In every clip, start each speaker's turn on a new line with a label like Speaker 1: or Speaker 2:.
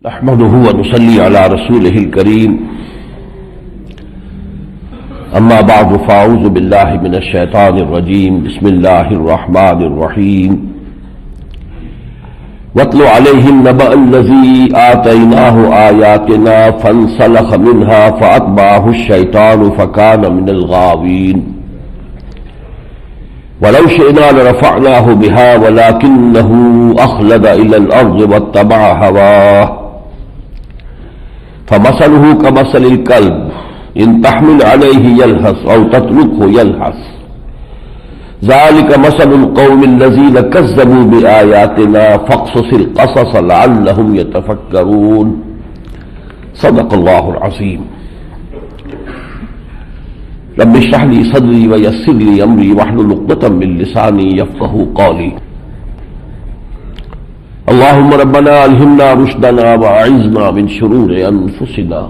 Speaker 1: نحمده ونصلي على رسوله الكريم اما بعد فاعوذ بالله من الشيطان الرجيم بسم الله الرحمن الرحيم واتل عليهم نبأ الذي آتيناه آياتنا فانسلخ منها فأتبعه الشيطان فكان من الغاوين ولو شئنا لرفعناه بها ولكنه أخلد إلى الأرض واتبع هواه فمثله كمثل الكلب إن تحمل عليه يلهث أو تتركه يلهث ذلك مثل القوم الذين كذبوا بآياتنا فاقصص القصص لعلهم يتفكرون صدق الله العظيم رب اشرح لي صدري ويسر لي أمري واحلل عقدة من لساني يفقهوا قولي اللهم ربنا ألهمنا رشدنا وأعذنا من شرور أنفسنا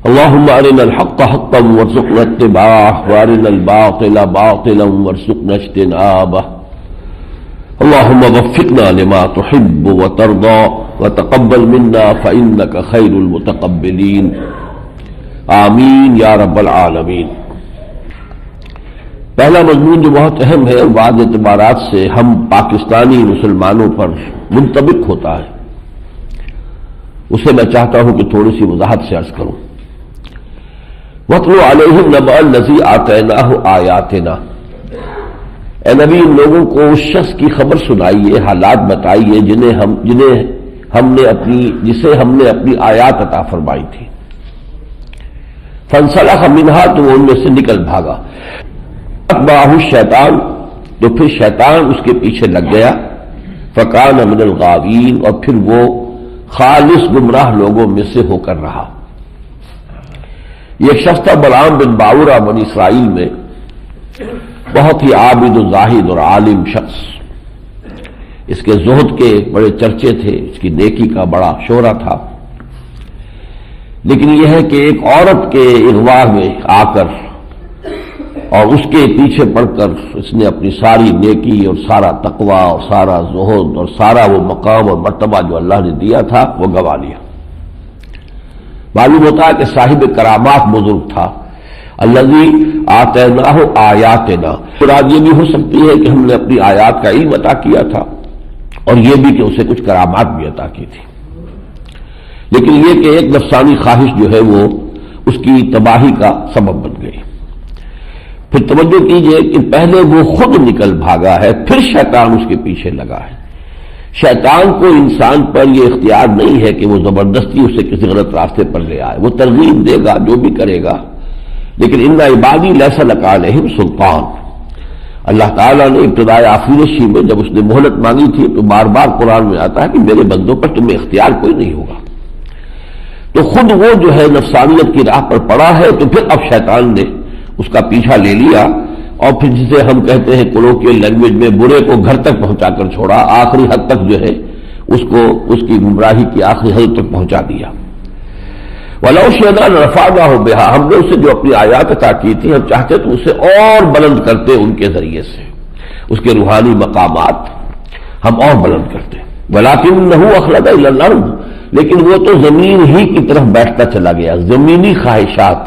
Speaker 1: اللهم أرنا الحق حقا وارزقنا اتباعه وأرنا الباطل باطلا وارزقنا اجتنابه اللهم وفقنا لما تحب وترضى وتقبل منا فإنك خير المتقبلين آمین یا رب العالمین۔ پہلا مضمون جو بہت اہم ہے اور بعض اعتبارات سے ہم پاکستانی مسلمانوں پر منطبق ہوتا ہے، اسے میں چاہتا ہوں کہ تھوڑی سی وضاحت سے عرض کروں۔ وَاتْلُ عَلَيْهِمْ نَبَأَ الَّذِي آتَيْنَاهُ آیَاتِنَا، اے نبی ان لوگوں کو اس شخص کی خبر سنائیے، حالات بتائیے جسے ہم نے اپنی آیات عطا فرمائی تھی۔ فانسلخ منہا، تو وہ ان میں سے نکل بھاگا۔ اتبعہ الشیطان، تو پھر شیطان اس کے پیچھے لگ گیا۔ فکان من الغاوین، اور پھر وہ خالص گمراہ لوگوں میں سے ہو کر رہا۔ یہ ایک شخص تھا بلعام بن باورہ، بنی اسرائیل میں بہت ہی عابد و زاہد اور عالم شخص۔ اس کے زہد کے بڑے چرچے تھے، اس کی نیکی کا بڑا شہرہ تھا، لیکن یہ ہے کہ ایک عورت کے اغوا میں آ کر اور اس کے پیچھے پڑ کر اس نے اپنی ساری نیکی اور سارا تقوی اور سارا زہد اور سارا وہ مقام اور مرتبہ جو اللہ نے دیا تھا وہ گنوا لیا۔ معلوم ہوتا ہے کہ صاحب کرامات بزرگ تھا۔ الذی آتیناہ آیاتنا، مراد یہ بھی ہو سکتی ہے کہ ہم نے اپنی آیات کا علم عطا کیا تھا، اور یہ بھی کہ اسے کچھ کرامات بھی عطا کی تھی، لیکن یہ کہ ایک نفسانی خواہش جو ہے وہ اس کی تباہی کا سبب بن گئی۔ پھر توجہ کیجئے کہ پہلے وہ خود نکل بھاگا ہے، پھر شیطان اس کے پیچھے لگا ہے۔ شیطان کو انسان پر یہ اختیار نہیں ہے کہ وہ زبردستی اسے کسی غلط راستے پر لے آئے، وہ ترغیب دے گا، جو بھی کرے گا، لیکن ان عبادی لیس لک علیہم سلطان۔ اللہ تعالیٰ نے ابتدائے آفریشی میں جب اس نے مہلت مانگی تھی تو بار بار قرآن میں آتا ہے کہ میرے بندوں پر تمہیں اختیار کوئی نہیں ہوگا۔ تو خود وہ جو ہے نفسانیت کی راہ پر پڑا ہے، تو پھر اب شیطان نے اس کا پیچھا لے لیا، اور پھر جسے ہم کہتے ہیں کولوکیل لینگویج میں برے کو گھر تک پہنچا کر چھوڑا، آخری حد تک جو ہے اس کی گمراہی کی آخری حد تک پہنچا دیا۔ وَلَوْ شِئْنَا لَرَفَعْنَاهُ بِهَا، ہم نے اسے جو اپنی آیات عطا کی تھی، ہم چاہتے تو اسے اور بلند کرتے، ان کے ذریعے سے اس کے روحانی مقامات ہم اور بلند کرتے۔ وَلَكِنَّهُ أَخْلَدَ إِلَى الْأَرْضِ، لیکن وہ تو زمین ہی کی طرف بیٹھتا چلا گیا۔ زمینی خواہشات،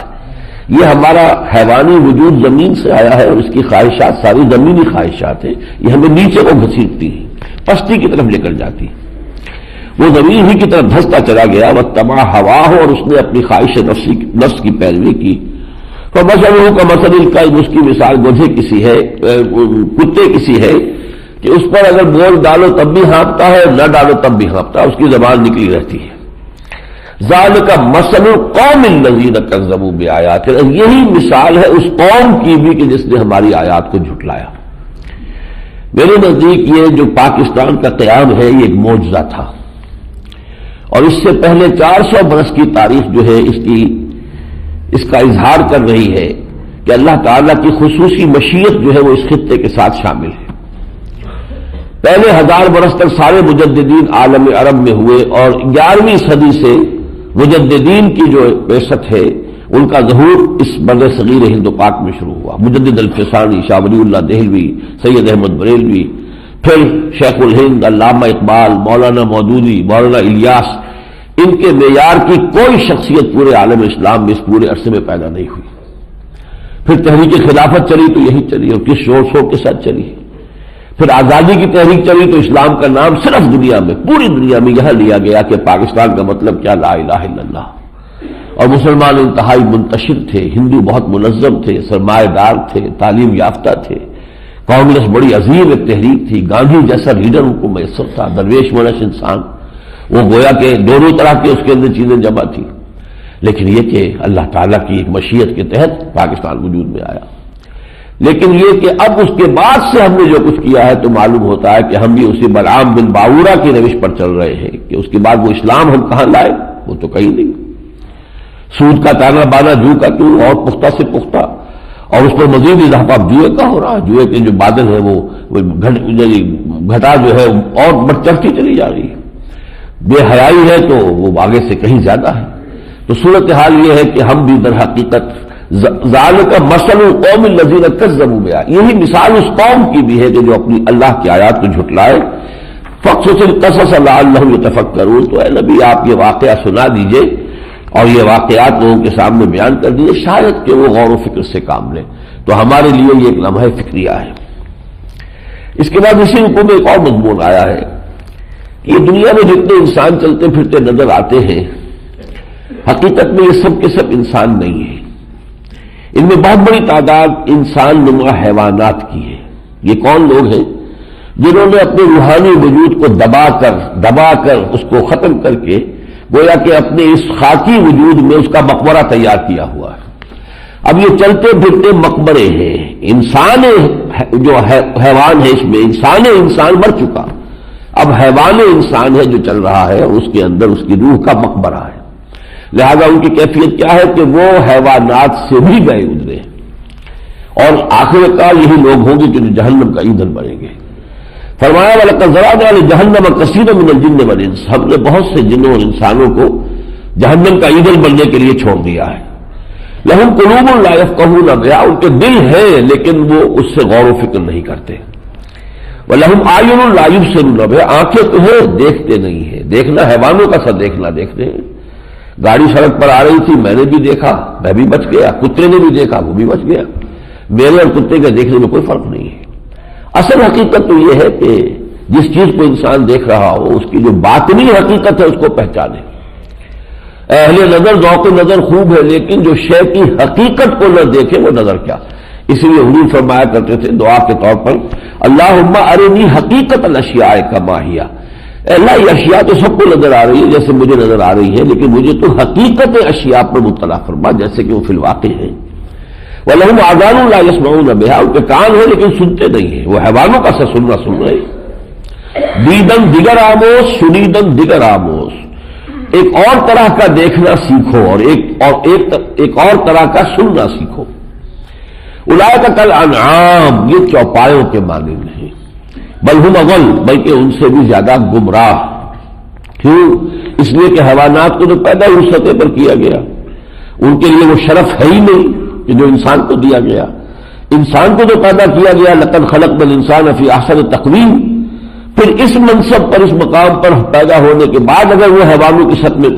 Speaker 1: یہ ہمارا حیوانی وجود زمین سے آیا ہے، اور اس کی خواہشات ساری زمینی خواہشات ہیں، یہ ہمیں نیچے کو گھسیٹتی ہے، پستی کی طرف لے کر جاتی۔ وہ زمین ہی کی طرف دھستا چلا گیا، واتبع ہواہ، اور اس نے اپنی خواہش نفس کی پیروی کی۔ فمثلہ کمثل الکلب، اس کی مثال گدھے کسی ہے، کتے کسی ہے کہ اس پر اگر بول ڈالو تب بھی ہانپتا ہے، نہ ڈالو تب بھی ہانپتا ہے، اس کی زبان نکلی رہتی ہے۔ ذالک مثل القوم الذین کذبوا بآیاتنا، یہی مثال ہے اس قوم کی بھی کہ جس نے ہماری آیات کو جھٹلایا۔ میرے نزدیک یہ جو پاکستان کا قیام ہے یہ ایک معجزہ تھا، اور اس سے پہلے 400 برس کی تاریخ جو ہے اس کا اظہار کر رہی ہے کہ اللہ تعالیٰ کی خصوصی مشیت جو ہے وہ اس خطے کے ساتھ شامل ہے۔ پہلے 1000 برس تک سارے مجددین عالم عرب میں ہوئے، اور 11ویں صدی سے مجددین کی جو بعثت ہے ان کا ظہور اس بر صغیر ہند و پاک میں شروع ہوا۔ مجدد الفسانی، شاہ ولی اللہ دہلوی، سید احمد بریلوی، پھر شیخ الہند، علامہ اقبال، مولانا مودودی، مولانا الیاس، ان کے معیار کی کوئی شخصیت پورے عالم اسلام میں اس پورے عرصے میں پیدا نہیں ہوئی۔ پھر تحریک خلافت چلی تو یہی چلی، اور کس شور شور کے ساتھ چلی۔ پھر آزادی کی تحریک چلی تو اسلام کا نام صرف دنیا میں، پوری دنیا میں یہاں لیا گیا کہ پاکستان کا مطلب کیا، لا الہ الا اللہ۔ اور مسلمان انتہائی منتشر تھے، ہندو بہت منظم تھے، سرمایہ دار تھے، تعلیم یافتہ تھے، کانگریس بڑی عظیم ایک تحریک تھی، گاندھی جیسا لیڈر ان کو میسر تھا، درویش منش انسان، وہ گویا کہ دونوں طرح کے اس کے اندر چیزیں جمع تھی۔ لیکن یہ کہ اللہ تعالیٰ کی ایک مشیت کے تحت پاکستان وجود میں آیا۔ لیکن یہ کہ اب اس کے بعد سے ہم نے جو کچھ کیا ہے تو معلوم ہوتا ہے کہ ہم بھی اسی بلعام بن باورہ کی روش پر چل رہے ہیں کہ اس کے بعد وہ اسلام ہم کہاں لائے، وہ تو کہیں نہیں۔ سود کا تانا بانا جو کا کیوں، اور پختہ سے پختہ، اور اس پر مزید اضافہ جوئے کا ہو رہا، جوئے کے جو بادل ہے وہ گھٹا جو ہے اور بڑھتی چلی جا رہی ہے، بے حیائی ہے تو وہ آگے سے کہیں زیادہ ہے۔ تو صورتحال یہ ہے کہ ہم بھی در حقیقت ذالک مثل القوم الذین کذبوا بآیاتنا، یہی مثال اس قوم کی بھی ہے کہ جو اپنی اللہ کی آیات کو جھٹلائے۔ فقصص القصص لعلہم یتفکرون، تو اے نبی آپ یہ واقعہ سنا دیجئے اور یہ واقعات لوگوں کے سامنے بیان کر دیجئے، شاید کہ وہ غور و فکر سے کام لیں۔ تو ہمارے لیے یہ ایک لمحہ فکریہ ہے۔ اس کے بعد اسی رکوع میں ایک اور مضمون آیا ہے کہ یہ دنیا میں جتنے انسان چلتے پھرتے نظر آتے ہیں، حقیقت میں یہ سب کے سب انسان نہیں ہیں، ان میں بہت بڑی تعداد انسان نما حیوانات کی ہے۔ یہ کون لوگ ہیں؟ جنہوں نے اپنے روحانی وجود کو دبا کر اس کو ختم کر کے گویا کہ اپنے اس خاکی وجود میں اس کا مقبرہ تیار کیا ہوا ہے۔ اب یہ چلتے پھرتے مقبرے ہیں، انسان جو حیوان ہے، اس میں انسان مر چکا، اب حیوان انسان ہے جو چل رہا ہے، اور اس کے اندر اس کی روح کا مقبرہ ہے۔ لہذا ان کی کیفیت کیا ہے کہ وہ حیوانات سے بھی گئے گزرے، اور آخر کا یہی لوگ ہوں گے کہ جو جہنم کا ایندھن بنیں گے۔ فرمایا وَلَقَدْ ذَرَأْنَا لِجَهَنَّمَ كَثِيرًا مِنَ الْجِنِّ وَالْإِنسِ، ہم نے بہت سے جنوں اور انسانوں کو جہنم کا ایندھن بننے کے لیے چھوڑ دیا ہے۔ لَهُمْ قُلُوبٌ لَا يَفْقَهُونَ بِهَا، ان کے دل ہے لیکن وہ اس سے غور و فکر نہیں کرتے۔ وَلَهُمْ أَعْيُنٌ لَا يُبْصِرُونَ بِهَا، آنکھیں تو ہیں دیکھتے نہیں ہیں۔ دیکھنا حیوانوں کا سا دیکھنا دیکھتے ہیں، گاڑی سڑک پر آ رہی تھی، میں نے بھی دیکھا، میں بھی بچ گیا، کتے نے بھی دیکھا، وہ بھی بچ گیا، میرے اور کتے کے دیکھنے میں کوئی فرق نہیں ہے۔ اصل حقیقت تو یہ ہے کہ جس چیز کو انسان دیکھ رہا ہو اس کی جو باطنی حقیقت ہے اس کو پہچانے۔ اہل نظر ذوق نظر خوب ہے، لیکن جو شے کی حقیقت کو نہ دیکھے وہ نظر کیا۔ اسی لیے حضور فرمایا کرتے تھے دعا کے طور پر، اللہم ارنی حقیقت الاشیاء کما ہی، اللہ یہ اشیاء تو سب کو نظر آ رہی ہے جیسے مجھے نظر آ رہی ہے، لیکن مجھے تو حقیقت اشیاء پر مطلع فرما جیسے کہ وہ فی الواقع ہے۔ وَلَهُمْ آذَانٌ لَا يَسْمَعُونَ بِهَا، ان کے کان ہیں لیکن سنتے نہیں ہیں، وہ حیوانوں کا سا سننا سن رہے ہیں۔ دیدن دیگر آموز شنیدن دیگر آموز، ایک اور طرح کا دیکھنا سیکھو اور ایک اور طرح کا سننا سیکھو۔ اولئک کالانعام، یہ چوپایوں کے مانند ہیں، بل ہم اضل، بلکہ ان سے بھی زیادہ گمراہ۔ کیوں؟ اس لیے کہ حیوانات کو تو پیدا ہی اس سطح پر کیا گیا، ان کے لیے وہ شرف ہے ہی نہیں کہ جو انسان کو دیا گیا۔ انسان کو تو پیدا کیا گیا لقد خلقنا الانسان فی احسن تقویم، پھر اس منصب پر اس مقام پر پیدا ہونے کے بعد اگر وہ حیوانوں کی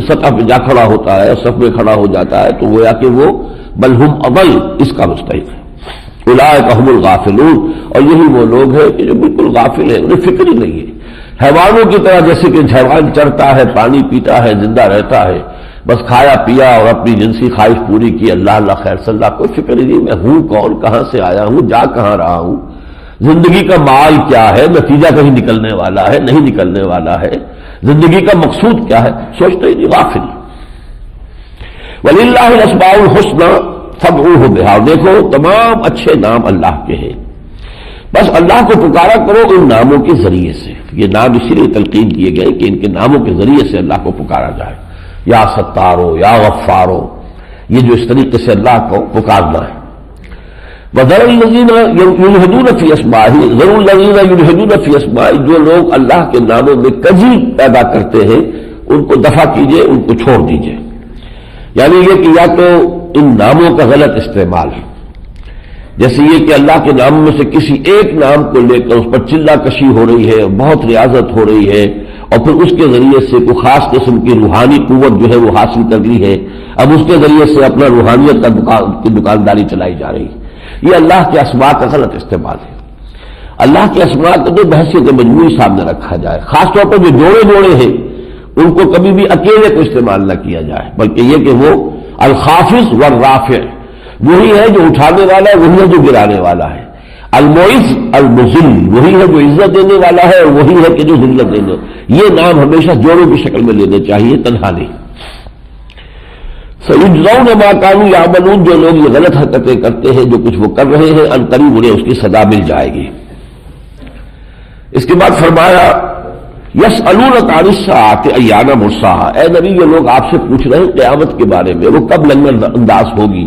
Speaker 1: سطح پہ جا کھڑا ہوتا ہے، صف میں کھڑا ہو جاتا ہے، تو گویا کہ وہ بل ہم اضل اس کا مستحق ہے۔ اولئک هم الغافلون، اور یہی وہ لوگ ہیں کہ جو بالکل غافل ہیں، انہیں فکر ہی نہیں ہے۔ حیوانوں کی طرح جیسے کہ حیوان چرتا ہے، پانی پیتا ہے، زندہ رہتا ہے، بس کھایا پیا اور اپنی جنسی خواہش پوری کی، اللہ اللہ خیر صلی اللہ، کوئی فکر ہی نہیں میں ہوں کون، کہاں سے آیا ہوں، جا کہاں رہا ہوں، زندگی کا مال کیا ہے، نتیجہ کہیں نکلنے والا ہے نہیں نکلنے والا ہے، زندگی کا مقصود کیا ہے، سوچتے ہی نہیں، غافل۔ وَلِلَّهِ الْأَسْمَاءُ الْحُسْنَىٰ فَادْعُوهُ بِهَا، دیکھو تمام اچھے نام اللہ کے ہیں، بس اللہ کو پکارا کرو ان ناموں کے ذریعے سے۔ یہ نام اسی لیے تلقین کیے گئے کہ ان کے ناموں کے ذریعے سے اللہ کو پکارا جائے، یا ستارو یا غفارو، یہ جو اس طریقے سے اللہ کو پکارنا ہے۔ وَذَرُوا الَّذِينَ يُلْحِدُونَ فِي أَسْمَائِهِ، ذَرُوا الَّذِينَ يُلْحِدُونَ فِي أَسْمَائِهِ، جو لوگ اللہ کے ناموں میں کجی پیدا کرتے ہیں ان کو دفع کیجئے، ان کو چھوڑ دیجئے۔ یعنی یہ کہ یا تو ان ناموں کا غلط استعمال ہے، جیسے یہ کہ اللہ کے نام میں سے کسی ایک نام کو لے کر اس پر چلا کشی ہو رہی ہے، بہت ریاضت ہو رہی ہے، اور پھر اس کے ذریعے سے کوئی خاص قسم کی روحانی قوت جو ہے وہ حاصل کر لی ہے، اب اس کے ذریعے سے اپنا روحانیت کی دکانداری چلائی جا رہی ہے۔ یہ اللہ کے اسماء کا غلط استعمال ہے۔ اللہ کے اسماء کو تو بحثیت مجموعی سامنے رکھا جائے، خاص طور پر جو جوڑے ہیں ان کو کبھی بھی اکیلے کو استعمال نہ کیا جائے، بلکہ یہ کہ وہ الخافض والرافع وہی ہے جو اٹھانے والا ہے، وہی ہے جو گرانے والا ہے، المعز المذل وہی ہے جو عزت دینے والا ہے، اور وہی ہے کہ جو ذلت دینے، یہ نام ہمیشہ جوڑوں کی شکل میں لینے چاہیے، تنہا نہیں۔ سَيُجْزَوْنَ مَا كَانُوا يَعْمَلُونَ، جو لوگ یہ غلط حرکتیں کرتے ہیں، جو کچھ وہ کر رہے ہیں، ان قریب انہیں اس کی سزا مل جائے گی۔ اس کے بعد فرمایا یسألونک عن الساعۃ ایان مرساہا، اے نبی یہ لوگ آپ سے پوچھ رہے ہیں قیامت کے بارے میں، وہ کب لنگر انداز ہوگی۔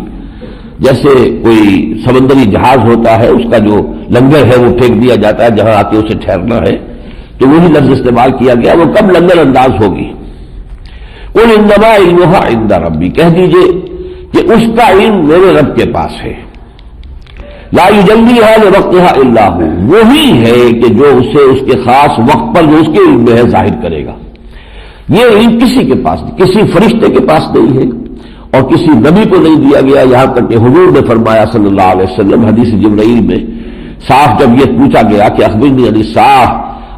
Speaker 1: جیسے کوئی سمندری جہاز ہوتا ہے، اس کا جو لنگر ہے وہ پھینک دیا جاتا ہے جہاں آ کے اسے ٹھہرنا ہے، تو وہی لفظ استعمال کیا گیا، وہ کب لنگر انداز ہوگی۔ قل انما علمھا عند ربی، کہہ دیجئے کہ اس کا علم میرے رب کے پاس ہے۔ لا یجلیھا لوقتھا الا ھو، وہی ہے کہ جو اسے اس کے خاص وقت پر جو اس کے علم میں ہے ظاہر کرے گا۔ یہ علم کسی کے پاس نہیں، کسی فرشتے کے پاس نہیں ہے، اور کسی نبی کو نہیں دیا گیا، یہاں تک کہ حضور نے فرمایا صلی اللہ علیہ وسلم حدیث جبرائیل میں صاف جب یہ پوچھا گیا کہ اخبرنی عن الساعہ،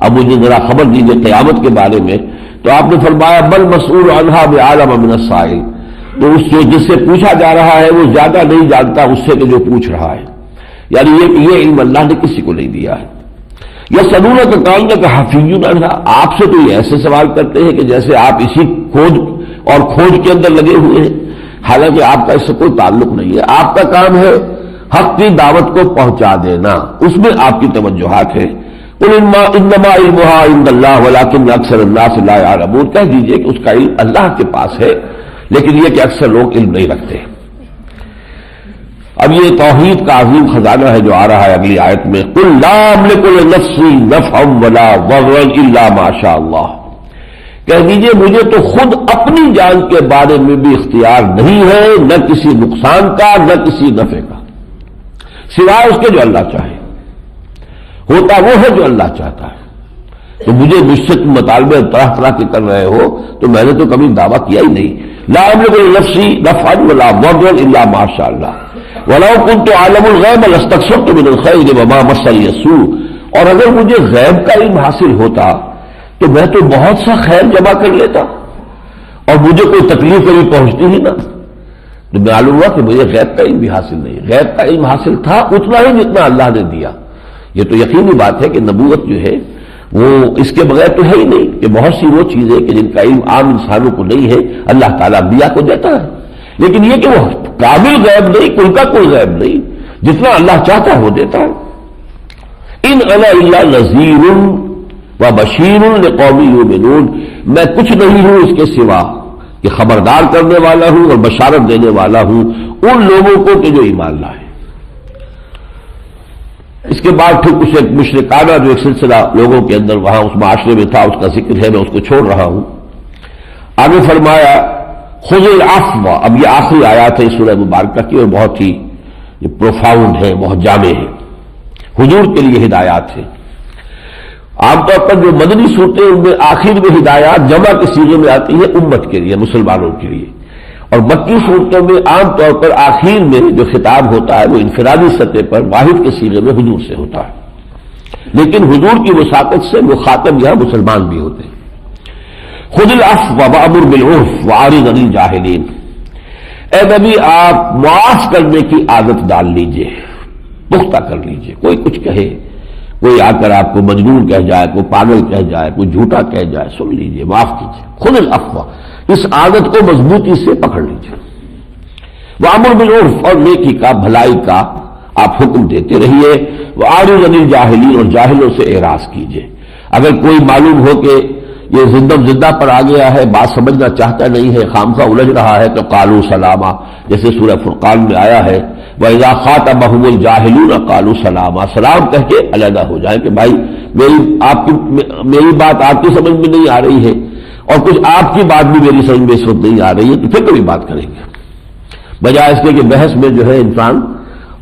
Speaker 1: اب مجھے ذرا خبر دیجیے قیامت کے بارے میں، تو آپ نے فرمایا بل مسئول عنہا بعالم من السائل، تو اس جس سے پوچھا جا رہا ہے وہ زیادہ نہیں جانتا اس سے کہ جو پوچھ رہا ہے، یعنی یہ کہ یہ علم اللہ نے کسی کو نہیں دیا ہے۔ یسألونک کأنک حفی عنہا، آپ سے تو یہ ایسے سوال کرتے ہیں کہ جیسے آپ اسی کھوج کے اندر لگے ہوئے ہیں، حالانکہ آپ کا اس سے کوئی تعلق نہیں ہے، آپ کا کام ہے حق کی دعوت کو پہنچا دینا، اس میں آپ کی توجہات ہے۔ قل انما علمھا عند اللہ ولکن اکثر الناس لا یعلمون، کہہ دیجئے کہ اس کا علم اللہ کے پاس ہے، لیکن یہ کہ اکثر لوگ علم نہیں رکھتے۔ اب یہ توحید کا عظیم خزانہ ہے جو آ رہا ہے اگلی آیت میں، قل لا املک لنفسی نفعا ولا ضرا الا ما شاء اللہ، کہہ دیجئے مجھے تو خود اپنی جان کے بارے میں بھی اختیار نہیں ہے، نہ کسی نقصان کا نہ کسی نفع کا، سوائے اس کے جو اللہ چاہے، ہوتا وہ ہے جو اللہ چاہتا ہے۔ تو مجھ سے تم مطالبے طرح طرح کے کر رہے ہو، تو میں نے تو کبھی دعویٰ کیا ہی نہیں، لا املک لنفسی نفعا ولا ضرا الا ما شاء اللہ ولو كنت اعلم الغیب لاستكثرت من الخیر وما مسنی السوء، اور اگر مجھے غیب کا علم حاصل ہوتا تو میں تو بہت سا خیر جمع کر لیتا، اور مجھے کوئی تکلیف کبھی پہنچتی ہی نہ۔ تو معلوم ہوا کہ مجھے غیب کا علم بھی حاصل نہیں، غیب کا علم حاصل تھا اتنا ہی جتنا اللہ نے دیا۔ یہ تو یقینی بات ہے کہ نبوت جو ہے وہ اس کے بغیر تو ہے ہی نہیں، کہ بہت سی وہ چیزیں کہ جن کا علم عام انسانوں کو نہیں ہے، اللہ تعالیٰ انبیاء کو دیتا ہے، لیکن یہ کہ وہ کامل غیب نہیں، کل کا کوئی غیب نہیں، جتنا اللہ چاہتا ہے وہ دیتا ہے۔ ان انا الا نذیر وبشیر لقوم یؤمنون، میں کچھ نہیں ہوں اس کے سوا کہ خبردار کرنے والا ہوں اور بشارت دینے والا ہوں ان لوگوں کو کہ جو ایمان لائے۔ اس کے بعد پھر کچھ ایک مشرکانہ جو ایک سلسلہ لوگوں کے اندر وہاں اس معاشرے میں تھا، اس کا ذکر ہے، میں اس کو چھوڑ رہا ہوں۔ آگے فرمایا خذ العفو، اب یہ آخری آیات ہے سورہ مبارکہ کی اور بہت ہی پروفاؤنڈ ہے، بہت جامع ہے، حضور کے لیے ہدایات ہے۔ عام طور پر جو مدنی صورتیں ان میں آخر میں ہدایات جمع کے سیغے میں آتی ہے امت کے لیے، مسلمانوں کے لیے، اور مکی صورتوں میں عام طور پر آخر میں جو خطاب ہوتا ہے وہ انفرادی سطح پر واحد کے سیغے میں حضور سے ہوتا ہے، لیکن حضور کی وساطت سے مخاطب یہاں مسلمان بھی ہوتے ہیں۔ خذ العفو وامر بالعرف واعرض عن الجاہلین، اے نبی آپ معاف کرنے کی عادت ڈال لیجئے، پختہ کر لیجئے، کوئی کچھ کہے، کوئی آ کر آپ کو مجنون کہہ جائے، کوئی پاگل کہہ جائے، کوئی جھوٹا کہہ جائے، سن لیجئے، معاف کیجئے۔ خذ العفو، اس عادت کو مضبوطی سے پکڑ لیجئے، وامر بالعرف، اور نیکی کا بھلائی کا آپ حکم دیتے رہیے، واعرض عن الجاہلین، اور جاہلوں سے اعراض کیجئے۔ اگر کوئی معلوم ہو کہ یہ زندہ پر آ گیا ہے، بات سمجھنا چاہتا نہیں ہے، خامخواہ الجھ رہا ہے، تو قالوا سلاما، جیسے سورہ فرقان میں آیا ہے وَإِذَا خَاطَبَهُمُ الْجَاهِلُونَ قَالُوا سَلَامًا، سلام کہہ کے علیحدہ ہو جائیں کہ بھائی میری بات آپ کی سمجھ میں نہیں آ رہی ہے، اور کچھ آپ کی بات بھی میری سمجھ میں اس وقت نہیں آ رہی ہے، تو پھر کبھی بات کریں گے، بجائے اس کے کہ بحث میں جو ہے انسان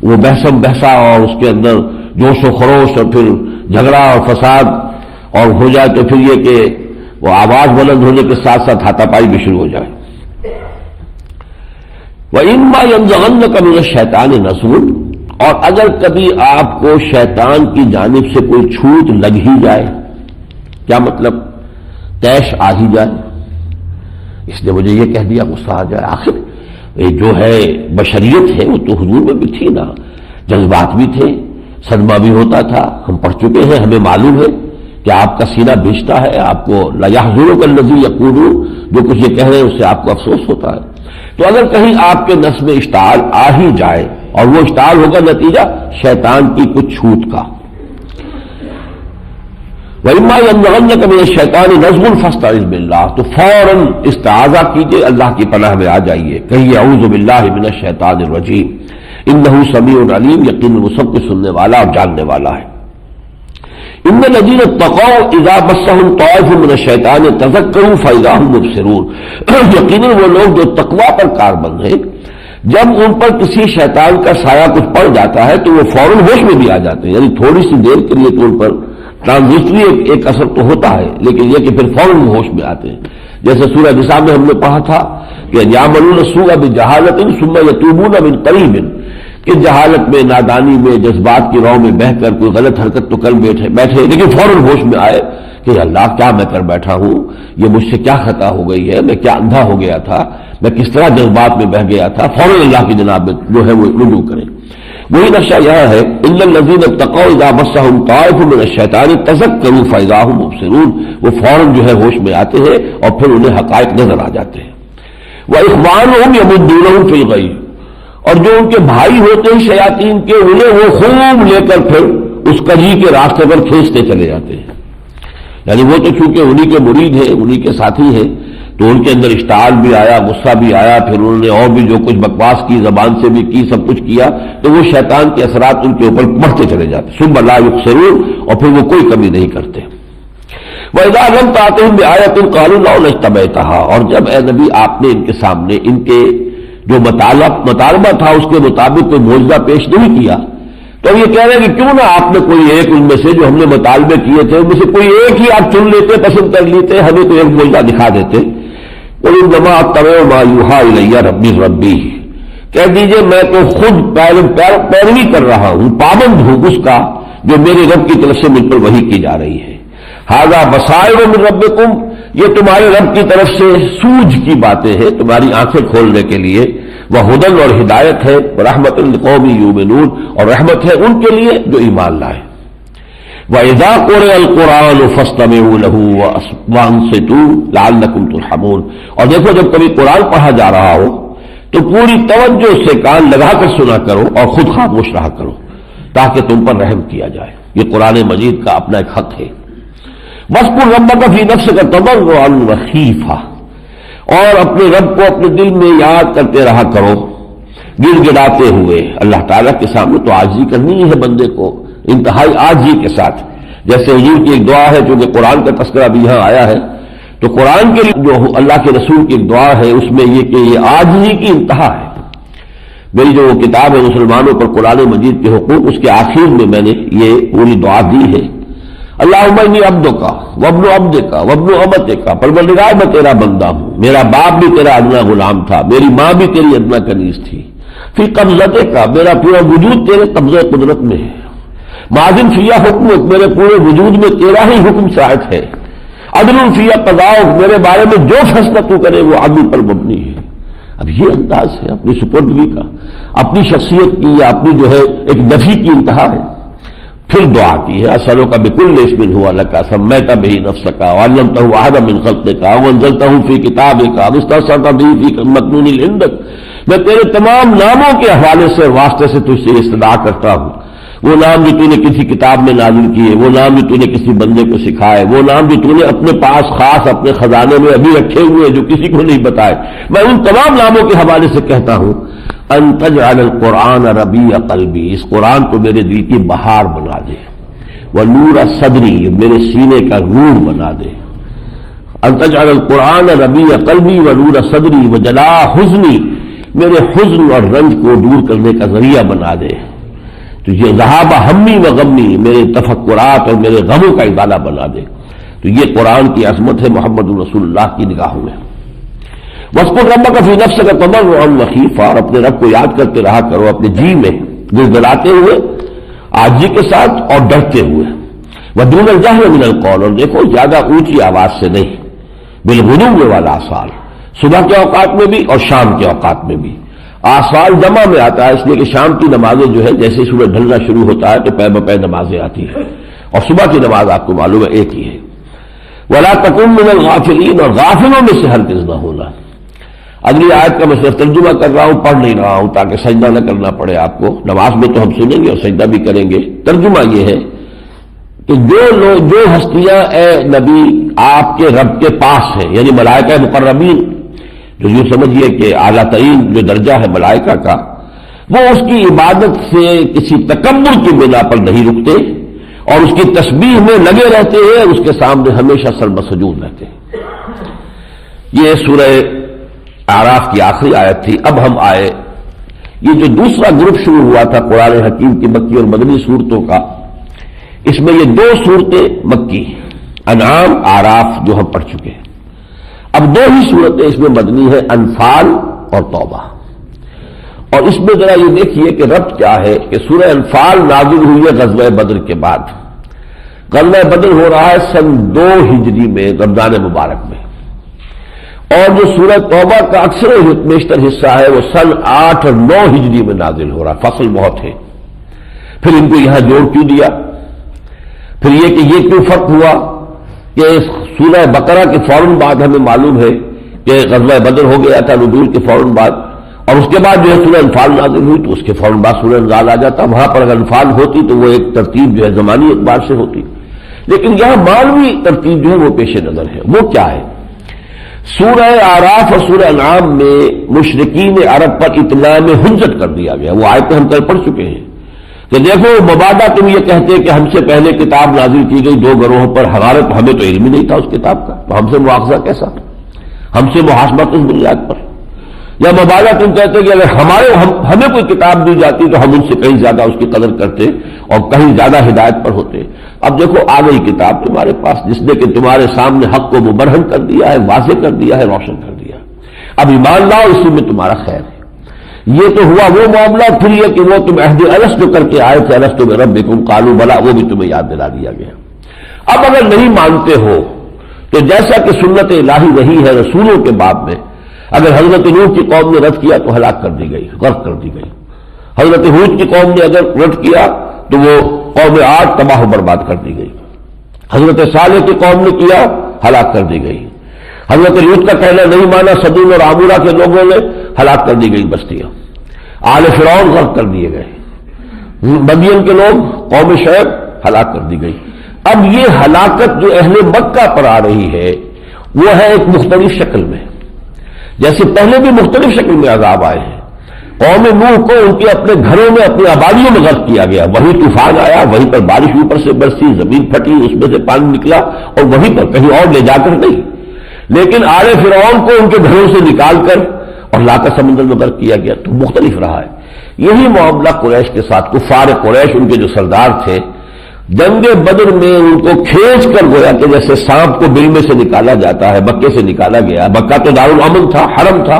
Speaker 1: وہ بحثا اور اس کے اندر جوش و خروش اور پھر جھگڑا اور فساد اور ہو جائے تو پھر یہ کہ وہ آواز بلند ہونے کے ساتھ ساتھ ہاتھا پائی بھی شروع ہو جائے. وَإِمَّا يَنزَغَنَّكَ مِنَ الشَّيْطَانِ نَزْغٌ، اور اگر کبھی آپ کو شیطان کی جانب سے کوئی چھوٹ لگ ہی جائے، کیا مطلب؟ طیش آ ہی جائے، اس نے مجھے یہ کہہ دیا، غصہ آ جائے. آخر یہ جو ہے بشریت ہے وہ تو حضور میں بھی تھی نا، جذبات بھی تھے، صدمہ بھی ہوتا تھا. ہم پڑھ چکے ہیں، ہمیں معلوم ہے کہ آپ کا سینہ بھیجتا ہے، آپ کو لَيَحْزُنُكَ الَّذِي يَقُولُونَ، جو کچھ یہ کہہ رہے ہیں اس سے آپ کو افسوس ہوتا ہے. تو اگر کہیں آپ کے نفس میں اشتعال آ ہی جائے، اور وہ اشتعال ہوگا نتیجہ شیطان کی کچھ چھوٹ کا. وَإِمَّا يَنزَغَنَّكَ مِنَ الشَّيْطَانِ نَزْغٌ فَاسْتَعِذْ بِاللَّهِ، تو فوراً استعاذہ کیجئے، اللہ کی پناہ میں آ جائیے، کہیے اعوذ باللہ من الشیطان الرجیم انہ سمیع علیم، یقیناً وہ سب کچھ سننے والا اور جاننے والا ہے. ان الذین اتقوا اذا مسهم طائف من الشیطان تذکروا فاذا هم مبصرون، یقیناً وہ لوگ جو تقویٰ پر کاربند ہیں، جب ان پر کسی شیطان کا سایہ کچھ پڑ جاتا ہے تو وہ فوراً ہوش میں بھی آ جاتے ہیں. یعنی تھوڑی سی دیر کے لیے تو ان پر ٹرانزٹری ایک اثر تو ہوتا ہے، لیکن یہ کہ پھر فوراً ہوش میں آتے ہیں. جیسے سورہ نساء میں ہم نے پڑھا تھا کہ یعملون السوء بجہالۃ ثم یتوبون من قریب، کہ جہالت میں، نادانی میں، جذبات کی رو میں بہہ کر کوئی غلط حرکت تو کر بیٹھے لیکن فوراً ہوش میں آئے کہ اللہ کیا میں کر بیٹھا ہوں، یہ مجھ سے کیا خطا ہو گئی ہے، میں کیا اندھا ہو گیا تھا، میں کس طرح جذبات میں بہہ گیا تھا، فوراً اللہ کی جناب میں جو ہے وہ رجوع کریں. وہی نقشہ یہ ہے ان الذین اتقوا اذا مسهم طائف من الشیطان تذکروا فاذا هم مبصرون، وہ فوراً جو ہے ہوش میں آتے ہیں اور پھر انہیں حقائق نظر آ جاتے ہیں. واخوانهم یمدونهم فی الغی، اور جو ان کے بھائی ہوتے ہیں شیاطین کے، انہیں وہ خوب لے کر پھر اس کجی کے راستے پر کھینچتے چلے جاتے ہیں. یعنی وہ تو چونکہ انہی کے مرید ہیں، انہی کے ساتھی ہیں، تو ان کے اندر اشتعال بھی آیا، غصہ بھی آیا، پھر انہوں نے اور بھی جو کچھ بکواس کی، زبان سے بھی کی، سب کچھ کیا، تو وہ شیطان کے اثرات ان کے اوپر بڑھتے چلے جاتے. ثم لا یقصرون، اور پھر وہ کوئی کمی نہیں کرتے. وَإِذَا لَمْ تَأْتِهِمْ بِآیَةٍ قَالُوا لَوْلَا اجْتَبَیْتَهَا، اور جب اے نبی آپ نے ان کے سامنے ان کے جو مطالبہ تھا اس کے مطابق کوئی معجزہ پیش نہیں کیا، تو یہ کہہ رہے ہیں کہ کیوں نہ آپ نے کوئی ایک ان میں سے جو ہم نے مطالبے کیے تھے ان میں سے کوئی ایک ہی آپ چن لیتے، پسند کر لیتے، ہمیں کوئی ایک معجزہ دکھا دیتے. قُلْ إِنَّمَا أَتَّبِعُ مَا يُوحَىٰ إِلَيَّ رَبِّي، کہہ دیجئے میں تو خود پیروی کر رہا ہوں، پابند ہوں اس کا جو میرے رب کی طرف سے مجھ پر وحی کی جا رہی ہے. هَٰذَا بَصَائِرُ مِن رَبِّكُمْ، یہ تمہارے رب کی طرف سے سوجھ کی باتیں ہیں، تمہاری آنکھیں کھولنے کے لیے. وَہُدًى، اور ہدایت ہے. وَرَحْمَةٌ لِقَوْمٍ يُؤْمِنُونَ، اور رحمت ہے ان کے لیے جو ایمان لائے. وَإِذَا قُرِئَ الْقُرْآنُ فَاسْتَمِعُوا لَهُ وَأَنصِتُوا لَعَلَّكُمْ تُرْحَمُونَ، اور دیکھو جب کبھی قرآن پڑھا جا رہا ہو تو پوری توجہ سے کان لگا کر سنا کرو اور خود خاموش رہا کرو تاکہ تم پر رحم کیا جائے. یہ قرآن مجید کا اپنا ایک حق ہے. وَاذْكُر رَبَّكَ فِي نَفْسِكَ تَضَرُّعًا وَخِيفَةً، اور اپنے رب کو اپنے دل میں یاد کرتے رہا کرو گڑ گڑاتے ہوئے. اللہ تعالیٰ کے سامنے تو عاجزی کرنی ہے بندے کو، انتہائی عاجزی کے ساتھ. جیسے حضور کی ایک دعا ہے، چونکہ قرآن کا تذکرہ بھی یہاں آیا ہے، تو قرآن کے لیے جو اللہ کے رسول کی ایک دعا ہے اس میں یہ کہ یہ عاجزی کی انتہا ہے. میری جو کتاب ہے مسلمانوں پر قرآن مجید کے حقوق، اس کے آخر میں میں نے یہ پوری دعا دی ہے. اللہم انی عبدک وابن عبدک وابن امتک، پروردگار میں تیرا بندہ ہوں، میرا باپ بھی تیرا ادنا غلام تھا، میری ماں بھی تیری ادنا کنیز تھی. فی قبضتک، میرا پورا وجود تیرے قبضہ قدرت میں ہے. ماضٍ فیہ حکمک، میرے پورے وجود میں تیرا ہی حکم سائد ہے. عدل فیہ قضاؤک، میرے بارے میں جو فیصلہ تو کرے وہ عدل پر مبنی ہے. اب یہ انداز ہے اپنی سپردگی کا، اپنی شخصیت کی یا اپنی جو ہے ایک نفی کی انتہا ہے. پھر دعا کی ہے اسألک بکل اسم ہوا لک سمیت بہ نفسک وعلمتہ احدا من خلقک وانزلتہ فی کتابک واستأثرت بہ فی مکنون عندک، میں تیرے تمام ناموں کے حوالے سے واسطے سے تجھ سے استدعا کرتا ہوں، وہ نام جو تو نے کسی کتاب میں نازل کیے، وہ نام جو تو نے کسی بندے کو سکھائے، وہ نام جو تو نے اپنے پاس خاص اپنے خزانے میں ابھی رکھے ہوئے جو کسی کو نہیں بتائے، میں ان تمام ناموں کے حوالے سے کہتا ہوں ان تجعل القرآن ربیع قلبی، اس قرآن کو میرے دل کی بہار بنا دے. ونور صدری، میرے سینے کا نور بنا دے. ان تجعل القرآن ربیع قلبی ونور صدری وجلاء حزنی، میرے حزن اور رنج کو دور کرنے کا ذریعہ بنا دے. تو یہ ذہاب ہمی و غمی، میرے تفکرات اور میرے غموں کا ازالہ بنا دے۔ تو یہ قرآن کی عظمت ہے محمد رسول اللہ کی نگاہوں میں۔ وَاذْكُرْ رَبَّكَ فِي نَفْسِكَ تَضَرُّعًا وَخِيفًا، اور اپنے رب کو یاد کرتے رہا کرو اپنے جی میں گڑگڑاتے ہوئے، عاجزی کے ساتھ اور ڈرتے ہوئے۔ وَدُونَ الْجَهْرِ مِنَ الْقَوْلِ، اور دیکھو زیادہ اونچی آواز سے نہیں، بالغدو والآصال، صبح کے اوقات میں بھی اور شام کے اوقات میں بھی۔ آصال جمع میں آتا ہے اس لیے کہ شام کی نمازیں جو ہے جیسے سورج ڈھلنا شروع ہوتا ہے تو پے بپے نمازیں آتی ہیں، اور صبح کی نماز آپ کو معلوم ہے ایک ہی ہے۔ وَلَا تَكُن مِّنَ الْغَافِلِينَ، اور غافلوں میں سے ہرگز نہ ہونا۔ اگلی آیت کا میں صرف ترجمہ کر رہا ہوں، پڑھ نہیں رہا ہوں تاکہ سجدہ نہ کرنا پڑے آپ کو۔ نماز میں تو ہم سنیں گے اور سجدہ بھی کریں گے۔ ترجمہ یہ ہے کہ جو ہستیاں اے نبی آپ کے رب کے پاس ہیں، یعنی ملائکہ مقربین، جو یوں سمجھیے کہ اعلیٰ ترین جو درجہ ہے ملائکہ کا، وہ اس کی عبادت سے کسی تکبر کی بنا پر نہیں رکتے اور اس کی تسبیح میں لگے رہتے ہیں، اس کے سامنے ہمیشہ سر بسجود رہتے ہیں۔ یہ سورہ اعراف کی آخری آیت تھی۔ اب ہم آئے، یہ جو دوسرا گروپ شروع ہوا تھا قرآن حکیم کی مکی اور مدنی صورتوں کا، اس میں یہ دو صورتیں مکی، انعام اعراف جو ہم پڑھ چکے ہیں، اب دو ہی صورتیں اس میں مدنی ہے، انفال اور توبہ۔ اور اس میں ذرا یہ دیکھیے کہ ربط کیا ہے کہ سورہ انفال نازل ہوئی ہے غزوہ بدر کے بعد۔ غزوہ بدر ہو رہا ہے سن 2 ہجری میں، رمضان مبارک میں، اور جو سورہ توبہ کا اکثر بیشتر حصہ ہے وہ سن 8 اور 9 ہجری میں نازل ہو رہا، فصل بہت ہے۔ پھر ان کو یہاں جوڑ کیوں دیا؟ پھر یہ کہ یہ کیوں فرق ہوا کہ سورہ بقرہ کے فوراً بعد ہمیں معلوم ہے کہ غزوہ بدر ہو گیا تھا نزول کے فوراً بعد، اور اس کے بعد جو ہے سورہ انفال نازل ہوئی تو اس کے فوراً بعد سورہ انفال آ جاتا۔ وہاں پر اگر انفال ہوتی تو وہ ایک ترتیب جو ہے زمانی اعتبار سے ہوتی، لیکن یہاں معنوی ترتیب جو ہے وہ پیش نظر ہے۔ وہ کیا ہے؟ سورہ اعراف اور سورہ انعام میں مشرکین عرب پر اتمام حجت کر دیا گیا۔ وہ آیتیں ہم کل پڑھ چکے ہیں کہ دیکھو مبادہ تم یہ کہتے کہ ہم سے پہلے کتاب نازل کی گئی 2 گروہوں پر، ہمیں تو علم ہی نہیں تھا اس کتاب کا، تو ہم سے مواخذہ کیسا، ہم سے محاسبہ کس بنیاد پر؟ یا مبادہ تم کہتے کہ اگر ہمیں کوئی کتاب دی جاتی تو ہم ان سے کہیں زیادہ اس کی قدر کرتے اور کہیں زیادہ ہدایت پر ہوتے۔ اب دیکھو آ گئی کتاب تمہارے پاس جس نے کہ تمہارے سامنے حق کو مبرہن کر دیا ہے، واضح کر دیا ہے، روشن کر دیا۔ اب ایمان لاؤ، اسی میں تمہارا خیر ہے۔ یہ تو ہوا وہ معاملہ۔ پھر یہ کہ وہ تم عہد الست کر کے آئے تھے، الست بربکم قالوا بلی، وہ بھی تمہیں یاد دلا دیا گیا۔ اب اگر نہیں مانتے ہو تو جیسا کہ سنت الہی رہی ہے رسولوں کے باب میں، اگر حضرت نوح کی قوم نے رد کیا تو ہلاک کر دی گئی، غرق کر دی گئی۔ حضرت ہود کی قوم نے اگر رد کیا تو وہ قوم عاد تباہ و برباد کر دی گئی۔ حضرت صالح کی قوم نے کیا، ہلاک کر دی گئی۔ حضرت لوط کا کہنا نہیں مانا صدوم اور عامورہ کے لوگوں نے، ہلاک کر دی گئی بستیاں۔ آل فرعون غرق کر دیے گئے۔ مدین کے لوگ، قوم شعیب ہلاک کر دی گئی۔ اب یہ ہلاکت جو اہل مکہ پر آ رہی ہے وہ ہے ایک مختلف شکل میں، جیسے پہلے بھی مختلف شکل میں عذاب آئے ہیں۔ قوم نوح کو ان کے اپنے گھروں میں، اپنی آبادیوں میں غرق کیا گیا، وہیں طوفان آیا، وہیں پر بارش اوپر سے برسی، زمین پھٹی، اس میں سے پانی نکلا، اور وہیں پر، کہیں اور لے جا کر نہیں۔ لیکن آل فرعون کو ان کے گھروں سے نکال کر اور لا کر سمندر میں غرق کیا گیا، تو مختلف رہا ہے۔ یہی معاملہ قریش کے ساتھ، کفار قریش ان کے جو سردار تھے، جنگ بدر میں ان کو کھینچ کر گویا کہ جیسے سانپ کو بل میں سے نکالا جاتا ہے، مکے سے نکالا گیا، مکہ تو دارالامن تھا، حرم تھا،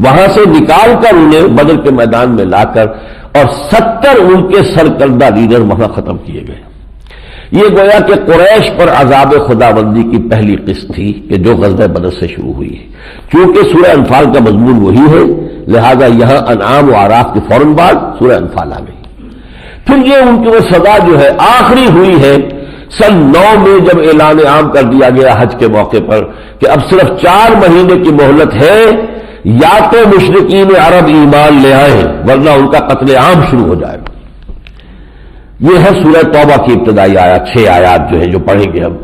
Speaker 1: وہاں سے نکال کر انہیں بدر کے میدان میں لا کر اور 70 ان کے سرکردہ لیڈر وہاں ختم کیے گئے۔ یہ گویا کہ قریش پر عذاب خداوندی کی پہلی قسط تھی کہ جو غزوہ بدر سے شروع ہوئی ہے۔ چونکہ سورہ انفال کا مضمون وہی ہے، لہذا یہاں انعام و اعراف کے فوراً بعد سورہ انفال آ گئی۔ پھر یہ ان کی وہ سزا جو ہے آخری ہوئی ہے سن 9 میں، جب اعلان عام کر دیا گیا حج کے موقع پر کہ اب صرف 4 مہینے کی مہلت ہے، یا تو مشرکین عرب ایمان لے آئیں ورنہ ان کا قتل عام شروع ہو جائے گا۔ یہ ہے سورہ توبہ کی ابتدائی آیات، 6 آیات جو ہے جو پڑھیں گے ہم۔